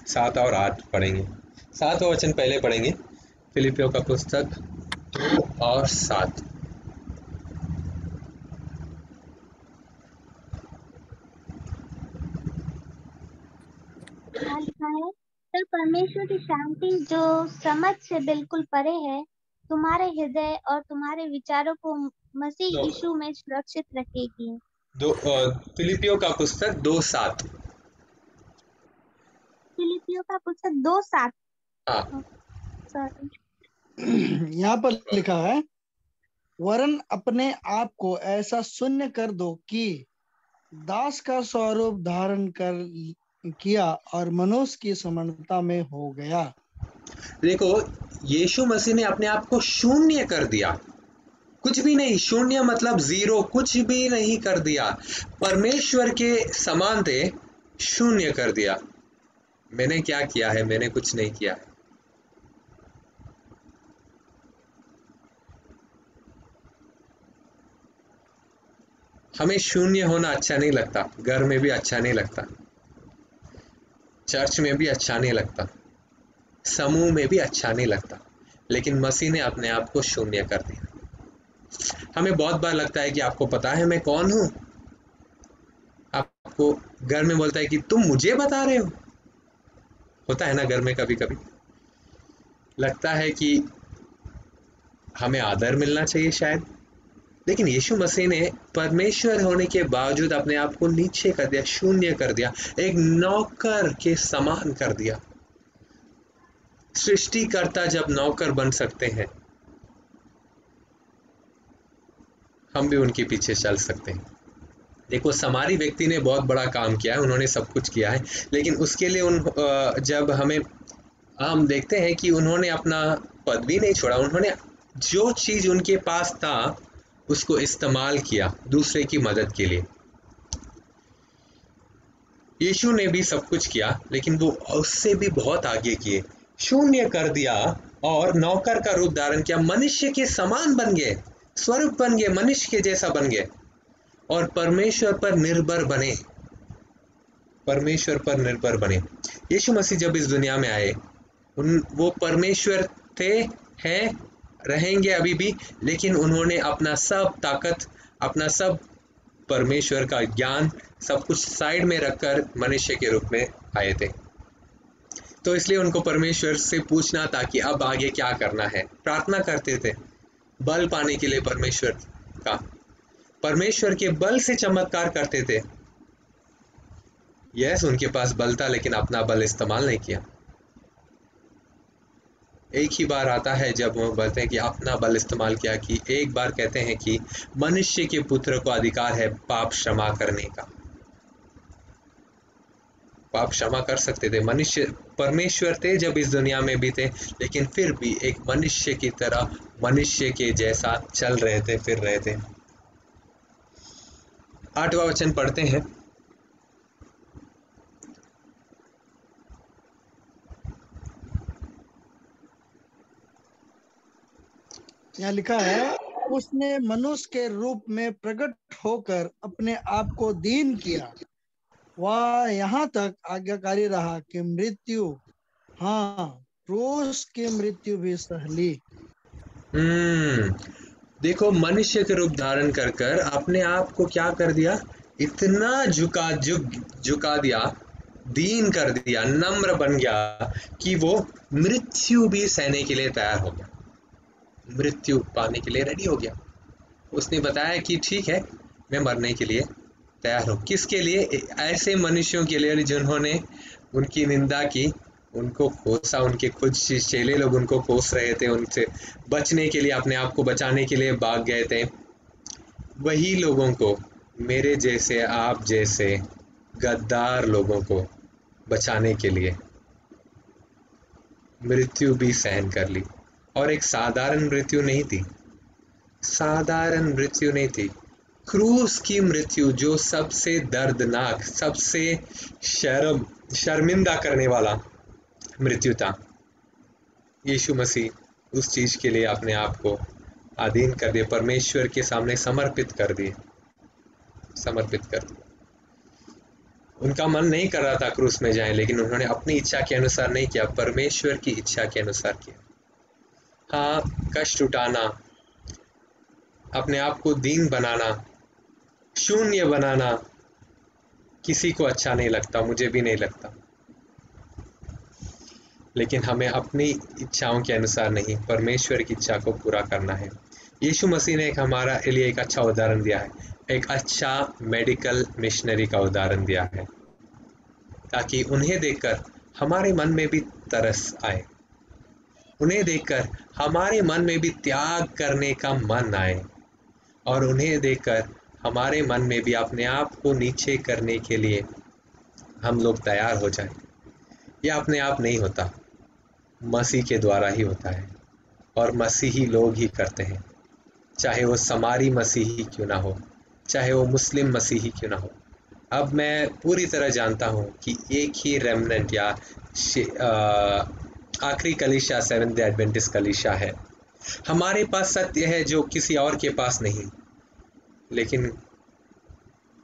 7 और 8 पढ़ेंगे। 7वां वचन पहले पढ़ेंगे, फिलिपियों का पुस्तक 2 और 7। यहाँ लिखा है, तब परमेश्वर की शांति जो समझ से बिल्कुल परे है, तुम्हारे हृदय और तुम्हारे विचारों को मसीह यीशु में सुरक्षित रखेगी। फिलिपियों का पुस्तक 2:7। फिलिपियों का पुस्तक 2:7। हाँ, यहाँ पर लिखा है, वरन अपने आप को ऐसा शून्य कर दो कि दास का स्वरूप धारण कर किया और मनुष्य की समानता में हो गया। देखो, यीशु मसीह ने अपने आप को शून्य कर दिया, कुछ भी नहीं। शून्य मतलब जीरो, कुछ भी नहीं कर दिया। परमेश्वर के समान थे, शून्य कर दिया। मैंने क्या किया है? मैंने कुछ नहीं किया है। हमें शून्य होना अच्छा नहीं लगता, घर में भी अच्छा नहीं लगता, चर्च में भी अच्छा नहीं लगता, समूह में भी अच्छा नहीं लगता, लेकिन मसीह ने अपने आप को शून्य कर दिया। हमें बहुत बार लगता है कि आपको पता है मैं कौन हूं। आपको घर में बोलता है कि तुम मुझे बता रहे हो, होता है ना घर में कभी कभी लगता है कि हमें आदर मिलना चाहिए शायद, लेकिन यीशु मसीह ने परमेश्वर होने के बावजूद अपने आप को नीचे कर दिया, शून्य कर दिया, एक नौकर के समान कर दिया। सृष्टिकर्ता जब नौकर बन सकते हैं, हम भी उनके पीछे चल सकते हैं। देखो समारी व्यक्ति ने बहुत बड़ा काम किया है, उन्होंने सब कुछ किया है, लेकिन उसके लिए जब हम देखते हैं कि उन्होंने अपना पद भी नहीं छोड़ा, उन्होंने जो चीज उनके पास था उसको इस्तेमाल किया दूसरे की मदद के लिए। यीशु ने भी सब कुछ किया, लेकिन वो उससे भी बहुत आगे किए, शून्य कर दिया और नौकर का रूप धारण किया, मनुष्य के समान बन गए, स्वरूप बन गए, मनुष्य के जैसा बन गए और परमेश्वर पर निर्भर बने, परमेश्वर पर निर्भर बने। यीशु मसीह जब इस दुनिया में आए, वो परमेश्वर थे, हैं, रहेंगे अभी भी, लेकिन उन्होंने अपना सब ताकत, अपना सब परमेश्वर का ज्ञान, सब कुछ साइड में रखकर मनुष्य के रूप में आए थे। तो इसलिए उनको परमेश्वर से पूछना था कि अब आगे क्या करना है। प्रार्थना करते थे बल पाने के लिए परमेश्वर का, परमेश्वर के बल से चमत्कार करते थे। यस, उनके पास बल था, लेकिन अपना बल इस्तेमाल नहीं किया। एक ही बार आता है जब वो बोलते हैं कि अपना बल इस्तेमाल किया, कि एक बार कहते हैं कि मनुष्य के पुत्र को अधिकार है पाप क्षमा करने का। पाप क्षमा कर सकते थे, मनुष्य, परमेश्वर थे जब इस दुनिया में भी थे, लेकिन फिर भी एक मनुष्य की तरह, मनुष्य के जैसा चल रहे थे, फिर रहे थे। 8वां वचन पढ़ते हैं। यहाँ लिखा है, उसने मनुष्य के रूप में प्रकट होकर अपने आप को दीन किया, वह यहाँ तक आज्ञाकारी रहा कि मृत्यु, हाँ, क्रूस की मृत्यु भी सह ली। देखो, मनुष्य के रूप धारण कर कर अपने आप को क्या कर दिया, इतना झुका दिया, दीन कर दिया, नम्र बन गया कि वो मृत्यु भी सहने के लिए तैयार हो गया, मृत्यु पाने के लिए रेडी हो गया। उसने बताया कि ठीक है, मैं मरने के लिए तैयार हूँ। किसके लिए? ऐसे मनुष्यों के लिए जिन्होंने उनकी निंदा की, उनको कोसा, उनके खुद चेले लोग उनको कोस रहे थे, उनसे बचने के लिए, अपने आप को बचाने के लिए भाग गए थे। वही लोगों को, मेरे जैसे, आप जैसे गद्दार लोगों को बचाने के लिए मृत्यु भी सहन कर ली। और एक साधारण मृत्यु नहीं थी, साधारण मृत्यु नहीं थी, क्रूस की मृत्यु, जो सबसे दर्दनाक, सबसे शर्मिंदा करने वाला मृत्यु था। यीशु मसीह उस चीज के लिए अपने आप को अधीन कर दिए, परमेश्वर के सामने समर्पित कर दिए, समर्पित कर दिए। उनका मन नहीं कर रहा था क्रूस में जाएं, लेकिन उन्होंने अपनी इच्छा के अनुसार नहीं किया, परमेश्वर की इच्छा के अनुसार किया। हाँ, कष्ट उठाना, अपने आप को दीन बनाना, शून्य बनाना किसी को अच्छा नहीं लगता, मुझे भी नहीं लगता, लेकिन हमें अपनी इच्छाओं के अनुसार नहीं, परमेश्वर की इच्छा को पूरा करना है। यीशु मसीह ने हमारा लिए एक अच्छा उदाहरण दिया है, एक अच्छा मेडिकल मिशनरी का उदाहरण दिया है, ताकि उन्हें देखकर हमारे मन में भी तरस आए, उन्हें देखकर हमारे मन में भी त्याग करने का मन आए, और उन्हें देखकर हमारे मन में भी अपने आप को नीचे करने के लिए हम लोग तैयार हो जाएं। यह अपने आप नहीं होता, मसीह के द्वारा ही होता है, और मसीही लोग ही करते हैं, चाहे वो समारी मसीही क्यों ना हो, चाहे वो मुस्लिम मसीही क्यों ना हो। अब मैं पूरी तरह जानता हूँ कि एक ही रेमनेंट या आखिरी कलीसिया सेवेंथ डे एडवेंटिस्ट कलीसिया है। हमारे पास सत्य है जो किसी और के पास नहीं, लेकिन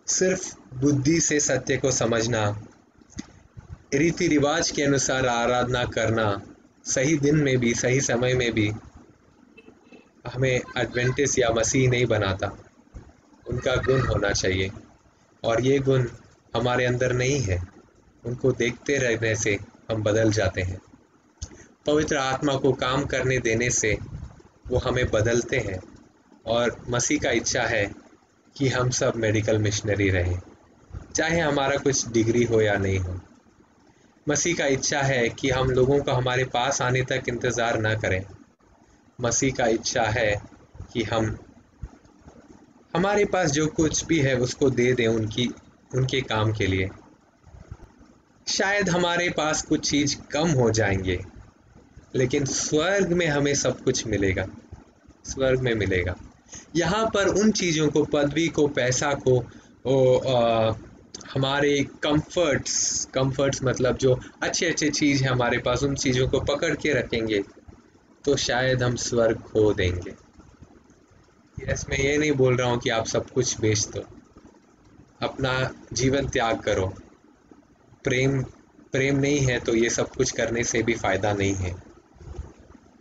सिर्फ बुद्धि से सत्य को समझना, रीति रिवाज के अनुसार आराधना करना, सही दिन में भी, सही समय में भी, हमें एडवेंटिस्ट या मसीह नहीं बनाता। उनका गुण होना चाहिए, और ये गुण हमारे अंदर नहीं है। उनको देखते रहने से हम बदल जाते हैं। पवित्र आत्मा को काम करने देने से वो हमें बदलते हैं, और मसीह का इच्छा है कि हम सब मेडिकल मिशनरी रहें, चाहे हमारा कुछ डिग्री हो या नहीं हो। मसीह का इच्छा है कि हम लोगों का हमारे पास आने तक इंतज़ार ना करें। मसीह का इच्छा है कि हम हमारे पास जो कुछ भी है उसको दे दें उनके काम के लिए। शायद हमारे पास कुछ चीज़ कम हो जाएंगे, लेकिन स्वर्ग में हमें सब कुछ मिलेगा। स्वर्ग में मिलेगा। यहाँ पर उन चीज़ों को, पदवी को, पैसा को, हमारे कंफर्ट्स मतलब जो अच्छे चीज़ है हमारे पास, उन चीज़ों को पकड़ के रखेंगे तो शायद हम स्वर्ग खो देंगे। यस, मैं ये नहीं बोल रहा हूँ कि आप सब कुछ बेच दो, अपना जीवन त्याग करो। प्रेम नहीं है तो ये सब कुछ करने से भी फायदा नहीं है।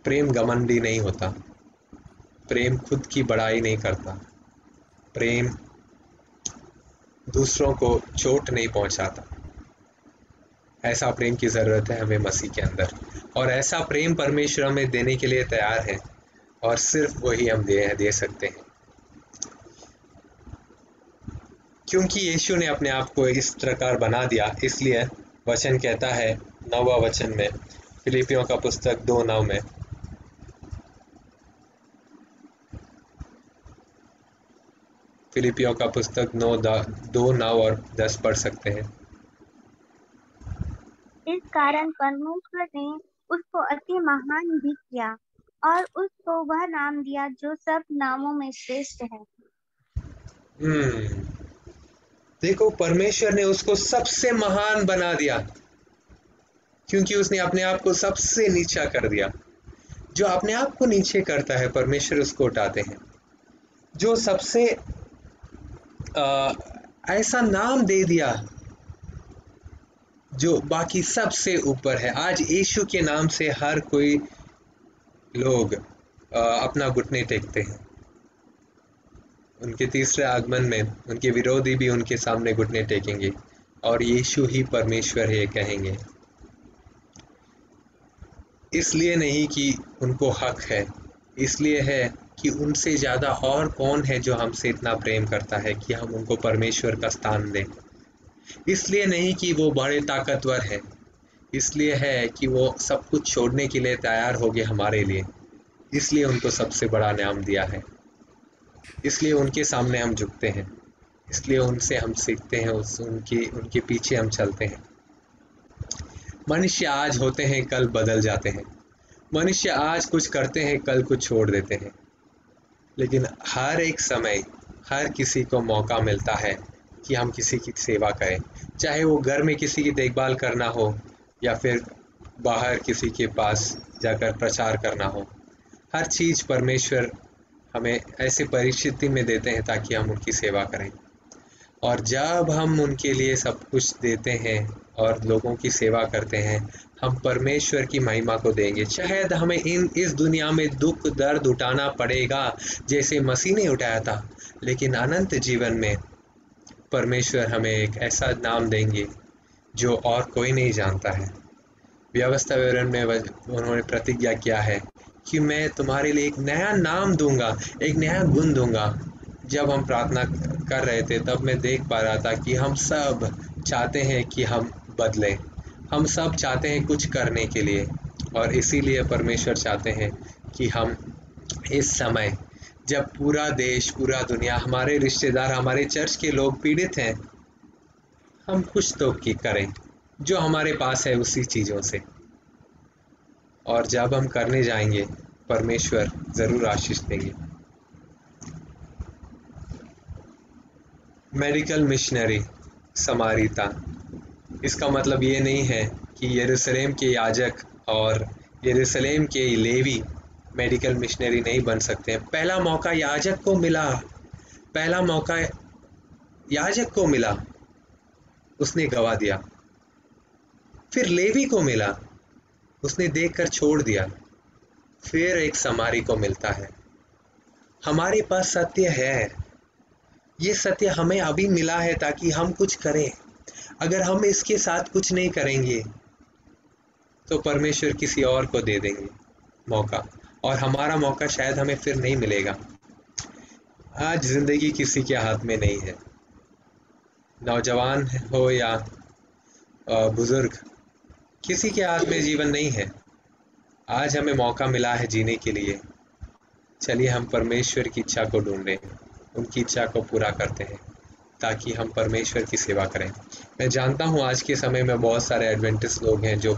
प्रेम घमंडी नहीं होता, प्रेम खुद की बड़ाई नहीं करता, प्रेम दूसरों को चोट नहीं पहुंचाता। ऐसा प्रेम की ज़रूरत है हमें मसीह के अंदर, और ऐसा प्रेम परमेश्वर हमें देने के लिए तैयार है, और सिर्फ वही हम दे सकते हैं, क्योंकि यीशु ने अपने आप को इस प्रकार बना दिया। इसलिए वचन कहता है 9वां वचन में, फिलिपियों का पुस्तक 2:9 में, फिलिपियों का पुस्तक 2:9 और 10 पढ़ सकते हैं। इस कारण परमेश्वर ने उसको अति महान भी किया और उसको वह नाम दिया जो सब नामों में श्रेष्ठ है। देखो, परमेश्वर ने उसको सबसे महान बना दिया, क्योंकि उसने अपने आप को सबसे नीचा कर दिया। जो अपने आप को नीचे करता है परमेश्वर उसको उठाते हैं। जो सबसे ऐसा नाम दे दिया जो बाकी सबसे ऊपर है। आज यीशु के नाम से हर कोई लोग अपना घुटने टेकते हैं। उनके तीसरे आगमन में उनके विरोधी भी उनके सामने घुटने टेकेंगे और यीशु ही परमेश्वर है कहेंगे। इसलिए नहीं कि उनको हक है, इसलिए है कि उनसे ज़्यादा और कौन है जो हमसे इतना प्रेम करता है कि हम उनको परमेश्वर का स्थान दें। इसलिए नहीं कि वो बड़े ताकतवर हैं, इसलिए है कि वो सब कुछ छोड़ने के लिए तैयार हो गए हमारे लिए। इसलिए उनको सबसे बड़ा नाम दिया है, इसलिए उनके सामने हम झुकते हैं, इसलिए उनसे हम सीखते हैं, उनके पीछे हम चलते हैं। मनुष्य आज होते हैं कल बदल जाते हैं, मनुष्य आज कुछ करते हैं कल कुछ छोड़ देते हैं, लेकिन हर एक समय हर किसी को मौका मिलता है कि हम किसी की सेवा करें, चाहे वो घर में किसी की देखभाल करना हो या फिर बाहर किसी के पास जाकर प्रचार करना हो। हर चीज़ परमेश्वर हमें ऐसे परिस्थिति में देते हैं ताकि हम उनकी सेवा करें। और जब हम उनके लिए सब कुछ देते हैं और लोगों की सेवा करते हैं, हम परमेश्वर की महिमा को देंगे। शायद हमें इस दुनिया में दुख दर्द उठाना पड़ेगा जैसे मसीह ने उठाया था, लेकिन अनंत जीवन में परमेश्वर हमें एक ऐसा नाम देंगे जो और कोई नहीं जानता है। व्यवस्था विवरण में उन्होंने प्रतिज्ञा किया है कि मैं तुम्हारे लिए एक नया नाम दूंगा, एक नया गुण दूंगा। जब हम प्रार्थना कर रहे थे तब मैं देख पा रहा था कि हम सब चाहते हैं कि हम बदलें, हम सब चाहते हैं कुछ करने के लिए, और इसीलिए परमेश्वर चाहते हैं कि हम इस समय जब पूरा देश, पूरा दुनिया, हमारे रिश्तेदार, हमारे चर्च के लोग पीड़ित हैं, हम कुछ तो करें जो हमारे पास है उसी चीज़ों से। और जब हम करने जाएंगे परमेश्वर ज़रूर आशीष देंगे। मेडिकल मिशनरी समारिता, इसका मतलब ये नहीं है कि यरूशलेम के याजक और यरूशलेम के लेवी मेडिकल मिशनरी नहीं बन सकते हैं। पहला मौका याजक को मिला, पहला मौका याजक को मिला, उसने गवा दिया। फिर लेवी को मिला, उसने देखकर छोड़ दिया। फिर एक समारी को मिलता है। हमारे पास सत्य है, ये सत्य हमें अभी मिला है ताकि हम कुछ करें। अगर हम इसके साथ कुछ नहीं करेंगे तो परमेश्वर किसी और को दे देंगे मौका, और हमारा मौका शायद हमें फिर नहीं मिलेगा। आज ज़िंदगी किसी के हाथ में नहीं है, नौजवान हो या बुजुर्ग, किसी के हाथ में जीवन नहीं है। आज हमें मौका मिला है जीने के लिए। चलिए हम परमेश्वर की इच्छा को ढूंढें, उनकी इच्छा को पूरा करते हैं ताकि हम परमेश्वर की सेवा करें। मैं जानता हूँ आज के समय में बहुत सारे एडवेंटिस्ट लोग हैं जो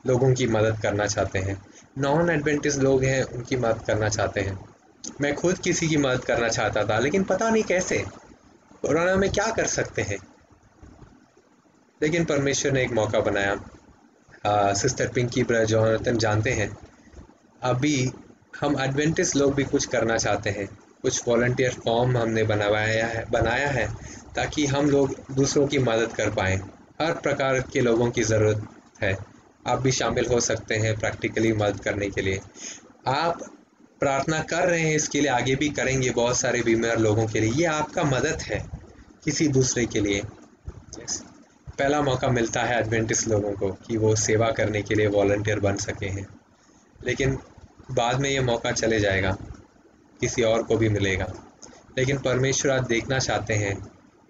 लोगों की मदद करना चाहते हैं, नॉन एडवेंटिस्ट लोग हैं उनकी मदद करना चाहते हैं। मैं खुद किसी की मदद करना चाहता था, लेकिन पता नहीं कैसे, कोरोना में क्या कर सकते हैं। लेकिन परमेश्वर ने एक मौका बनाया। सिस्टर पिंकी ब्रदर जॉनथन जानते हैं, अभी हम एडवेंटिस्ट लोग भी कुछ करना चाहते हैं। कुछ वॉलंटियर फॉर्म हमने बनाया है ताकि हम लोग दूसरों की मदद कर पाएँ। हर प्रकार के लोगों की ज़रूरत है, आप भी शामिल हो सकते हैं प्रैक्टिकली मदद करने के लिए। आप प्रार्थना कर रहे हैं, इसके लिए आगे भी करेंगे बहुत सारे बीमार लोगों के लिए। ये आपका मदद है किसी दूसरे के लिए। पहला मौका मिलता है एडवेंटिस्ट लोगों को कि वो सेवा करने के लिए वॉलंटियर बन सके हैं, लेकिन बाद में ये मौका चले जाएगा, किसी और को भी मिलेगा। लेकिन परमेश्वर आज देखना चाहते हैं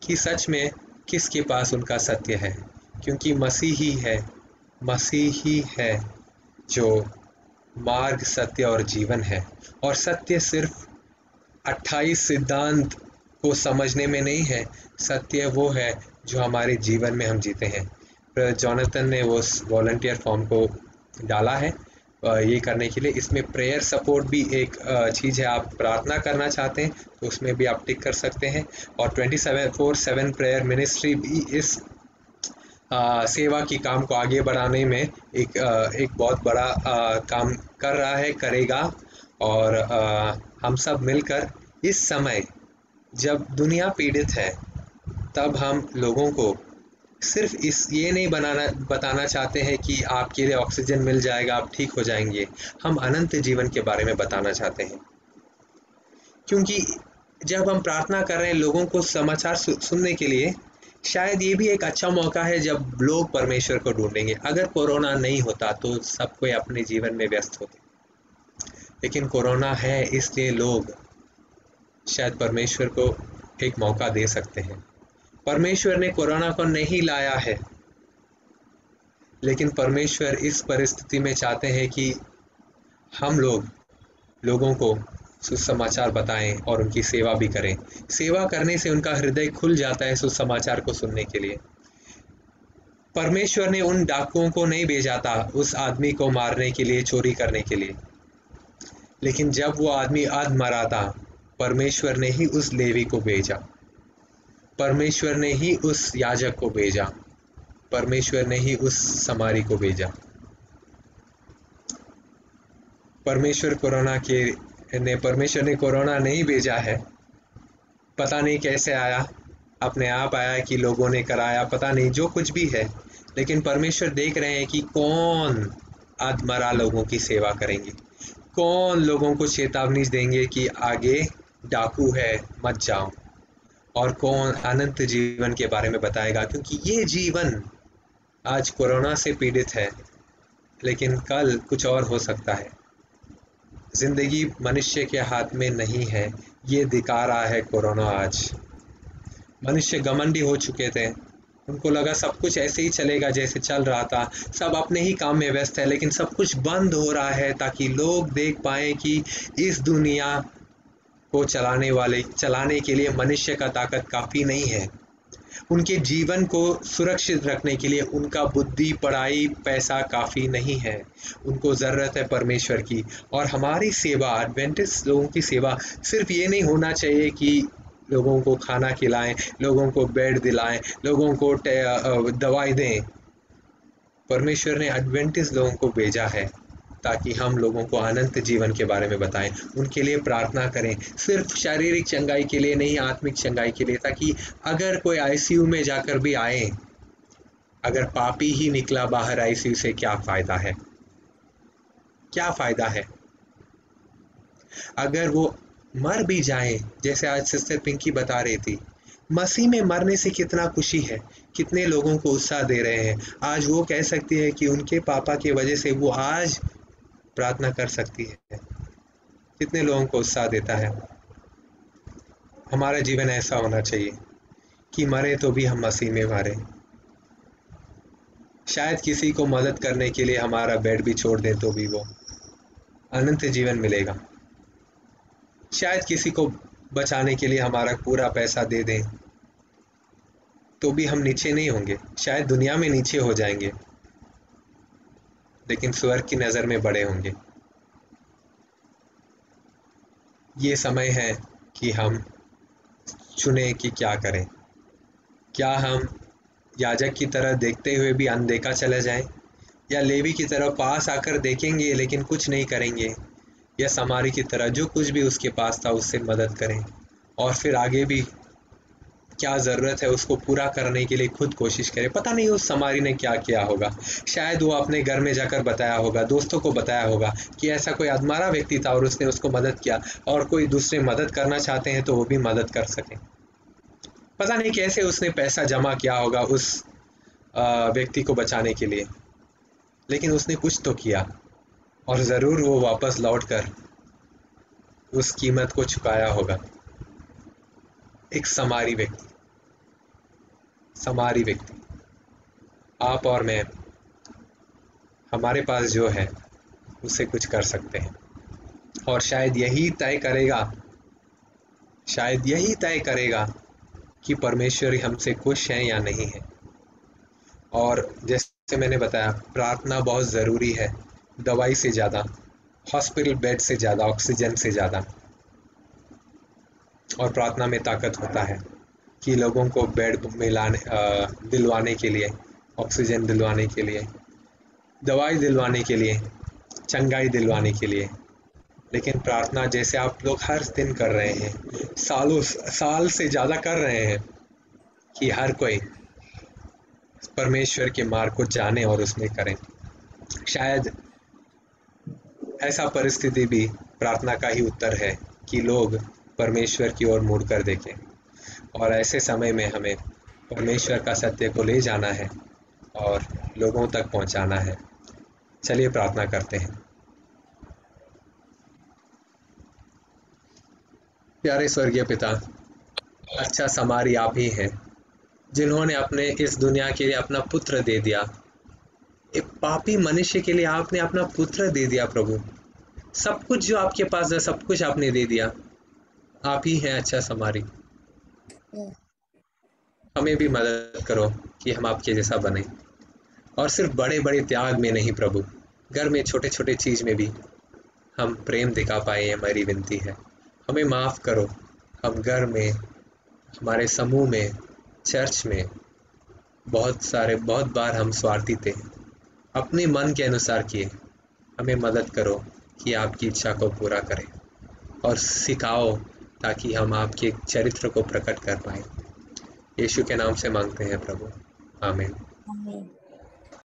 कि सच में किसके पास उनका सत्य है, क्योंकि मसीह ही है जो मार्ग, सत्य और जीवन है। और सत्य सिर्फ 28 सिद्धांत को समझने में नहीं है, सत्य वो है जो हमारे जीवन में हम जीते हैं। ब्रदर जॉनथन ने वो वॉलंटियर फॉर्म को डाला है ये करने के लिए। इसमें प्रेयर सपोर्ट भी एक चीज़ है, आप प्रार्थना करना चाहते हैं तो उसमें भी आप टिक कर सकते हैं। और 24/7 प्रेयर मिनिस्ट्री भी इस सेवा की काम को आगे बढ़ाने में एक बहुत बड़ा काम कर रहा है, करेगा। और हम सब मिलकर इस समय जब दुनिया पीड़ित है, तब हम लोगों को सिर्फ ये नहीं बताना चाहते हैं कि आपके लिए ऑक्सीजन मिल जाएगा, आप ठीक हो जाएंगे। हम अनंत जीवन के बारे में बताना चाहते हैं, क्योंकि जब हम प्रार्थना कर रहे हैं लोगों को समाचार सुनने के लिए, शायद ये भी एक अच्छा मौका है जब लोग परमेश्वर को ढूंढेंगे। अगर कोरोना नहीं होता तो सब कोई अपने जीवन में व्यस्त होते, लेकिन कोरोना है इसलिए लोग शायद परमेश्वर को एक मौका दे सकते हैं। परमेश्वर ने कोरोना को नहीं लाया है, लेकिन परमेश्वर इस परिस्थिति में चाहते हैं कि हम लोगों को सुसमाचार बताएं और उनकी सेवा भी करें। सेवा करने से उनका हृदय खुल जाता है सुसमाचार को सुनने के लिए। परमेश्वर ने उन डाकुओं को नहीं भेजा था उस आदमी को मारने के लिए, चोरी करने के लिए, लेकिन जब वो आदमी अध मरा था, परमेश्वर ने ही उस लेवी को भेजा, परमेश्वर ने ही उस याजक को भेजा, परमेश्वर ने ही उस समारी को भेजा। परमेश्वर ने कोरोना नहीं भेजा है, पता नहीं कैसे आया, अपने आप आया कि लोगों ने कराया, पता नहीं जो कुछ भी है। लेकिन परमेश्वर देख रहे हैं कि कौन अधमरा लोगों की सेवा करेंगे, कौन लोगों को चेतावनी देंगे कि आगे डाकू है मत जाओ, और कौन अनंत जीवन के बारे में बताएगा। क्योंकि ये जीवन आज कोरोना से पीड़ित है, लेकिन कल कुछ और हो सकता है। जिंदगी मनुष्य के हाथ में नहीं है, ये दिखा रहा है कोरोना। आज मनुष्य घमंडी हो चुके थे, उनको लगा सब कुछ ऐसे ही चलेगा जैसे चल रहा था, सब अपने ही काम में व्यस्त है, लेकिन सब कुछ बंद हो रहा है ताकि लोग देख पाएं कि इस दुनिया को चलाने के लिए मनुष्य का ताकत काफ़ी नहीं है। उनके जीवन को सुरक्षित रखने के लिए उनका बुद्धि, पढ़ाई, पैसा काफ़ी नहीं है। उनको ज़रूरत है परमेश्वर की। और हमारी सेवा, एडवेंटिस्ट लोगों की सेवा सिर्फ ये नहीं होना चाहिए कि लोगों को खाना खिलाएं, लोगों को बेड दिलाएं, लोगों को दवाई दें। परमेश्वर ने एडवेंटिस्ट लोगों को भेजा है ताकि हम लोगों को अनंत जीवन के बारे में बताएं, उनके लिए प्रार्थना करें, सिर्फ शारीरिक चंगाई के लिए नहीं, आत्मिक चंगाई के लिए, ताकि अगर कोई आईसीयू में जाकर भी आए, अगर पापी ही निकला बाहर आईसीयू से, क्या फ़ायदा है? क्या फ़ायदा है? अगर वो मर भी जाए, जैसे आज सिस्टर पिंकी बता रही थी, मसीह में मरने से कितना खुशी है, कितने लोगों को उत्साह दे रहे हैं। आज वो कह सकती है कि उनके पापा की वजह से वो आज प्रार्थना कर सकती है। कितने लोगों को उत्साह देता है। हमारा जीवन ऐसा होना चाहिए कि मरे तो भी हम मसीह में मरे। शायद किसी को मदद करने के लिए हमारा बेड भी छोड़ दें तो भी वो अनंत जीवन मिलेगा। शायद किसी को बचाने के लिए हमारा पूरा पैसा दे दें तो भी हम नीचे नहीं होंगे। शायद दुनिया में नीचे हो जाएंगे लेकिन स्वर्ग की नज़र में बड़े होंगे। ये समय है कि हम चुने कि क्या करें। क्या हम याजक की तरह देखते हुए भी अनदेखा चले जाएं, या लेवी की तरह पास आकर देखेंगे लेकिन कुछ नहीं करेंगे, या समारी की तरह जो कुछ भी उसके पास था उससे मदद करें और फिर आगे भी क्या ज़रूरत है उसको पूरा करने के लिए खुद कोशिश करें। पता नहीं उस समारी ने क्या किया होगा। शायद वो अपने घर में जाकर बताया होगा, दोस्तों को बताया होगा कि ऐसा कोई अधमरा व्यक्ति था और उसने उसको मदद किया, और कोई दूसरे मदद करना चाहते हैं तो वो भी मदद कर सकें। पता नहीं कैसे उसने पैसा जमा किया होगा उस व्यक्ति को बचाने के लिए, लेकिन उसने कुछ तो किया और ज़रूर वो वापस लौटकर उस कीमत को चुकाया होगा। एक समारी व्यक्ति, आप और मैं, हमारे पास जो है उससे कुछ कर सकते हैं। और शायद यही तय करेगा कि परमेश्वर हमसे खुश हैं या नहीं है। और जैसे मैंने बताया, प्रार्थना बहुत ज़रूरी है, दवाई से ज़्यादा, हॉस्पिटल बेड से ज़्यादा, ऑक्सीजन से ज़्यादा। और प्रार्थना में ताकत होता है कि लोगों को बेड में दिलवाने के लिए, ऑक्सीजन दिलवाने के लिए, दवाई दिलवाने के लिए, चंगाई दिलवाने के लिए। लेकिन प्रार्थना जैसे आप लोग हर दिन कर रहे हैं, साल से ज़्यादा कर रहे हैं, कि हर कोई परमेश्वर के मार्ग को जाने और उसमें करें। शायद ऐसा परिस्थिति भी प्रार्थना का ही उत्तर है कि लोग परमेश्वर की ओर मुड़ कर देखें। और ऐसे समय में हमें परमेश्वर का सत्य को ले जाना है और लोगों तक पहुंचाना है। चलिए प्रार्थना करते हैं। प्यारे स्वर्गीय पिता, अच्छा समारी आप ही हैं, जिन्होंने अपने इस दुनिया के लिए अपना पुत्र दे दिया। एक पापी मनुष्य के लिए आपने अपना पुत्र दे दिया प्रभु। सब कुछ जो आपके पास है सब कुछ आपने दे दिया। आप ही हैं अच्छा समारी। हमें भी मदद करो कि हम आपके जैसा बने, और सिर्फ बड़े बड़े त्याग में नहीं प्रभु, घर में छोटे छोटे चीज़ में भी हम प्रेम दिखा पाए, हमारी विनती है। हमें माफ़ करो, हम घर में, हमारे समूह में, चर्च में बहुत बार हम स्वार्थी थे, अपने मन के अनुसार किए। हमें मदद करो कि आपकी इच्छा को पूरा करें और सिखाओ ताकि हम आपके चरित्र को प्रकट कर पाएं। यीशु के नाम से मांगते हैं प्रभु, आमीन।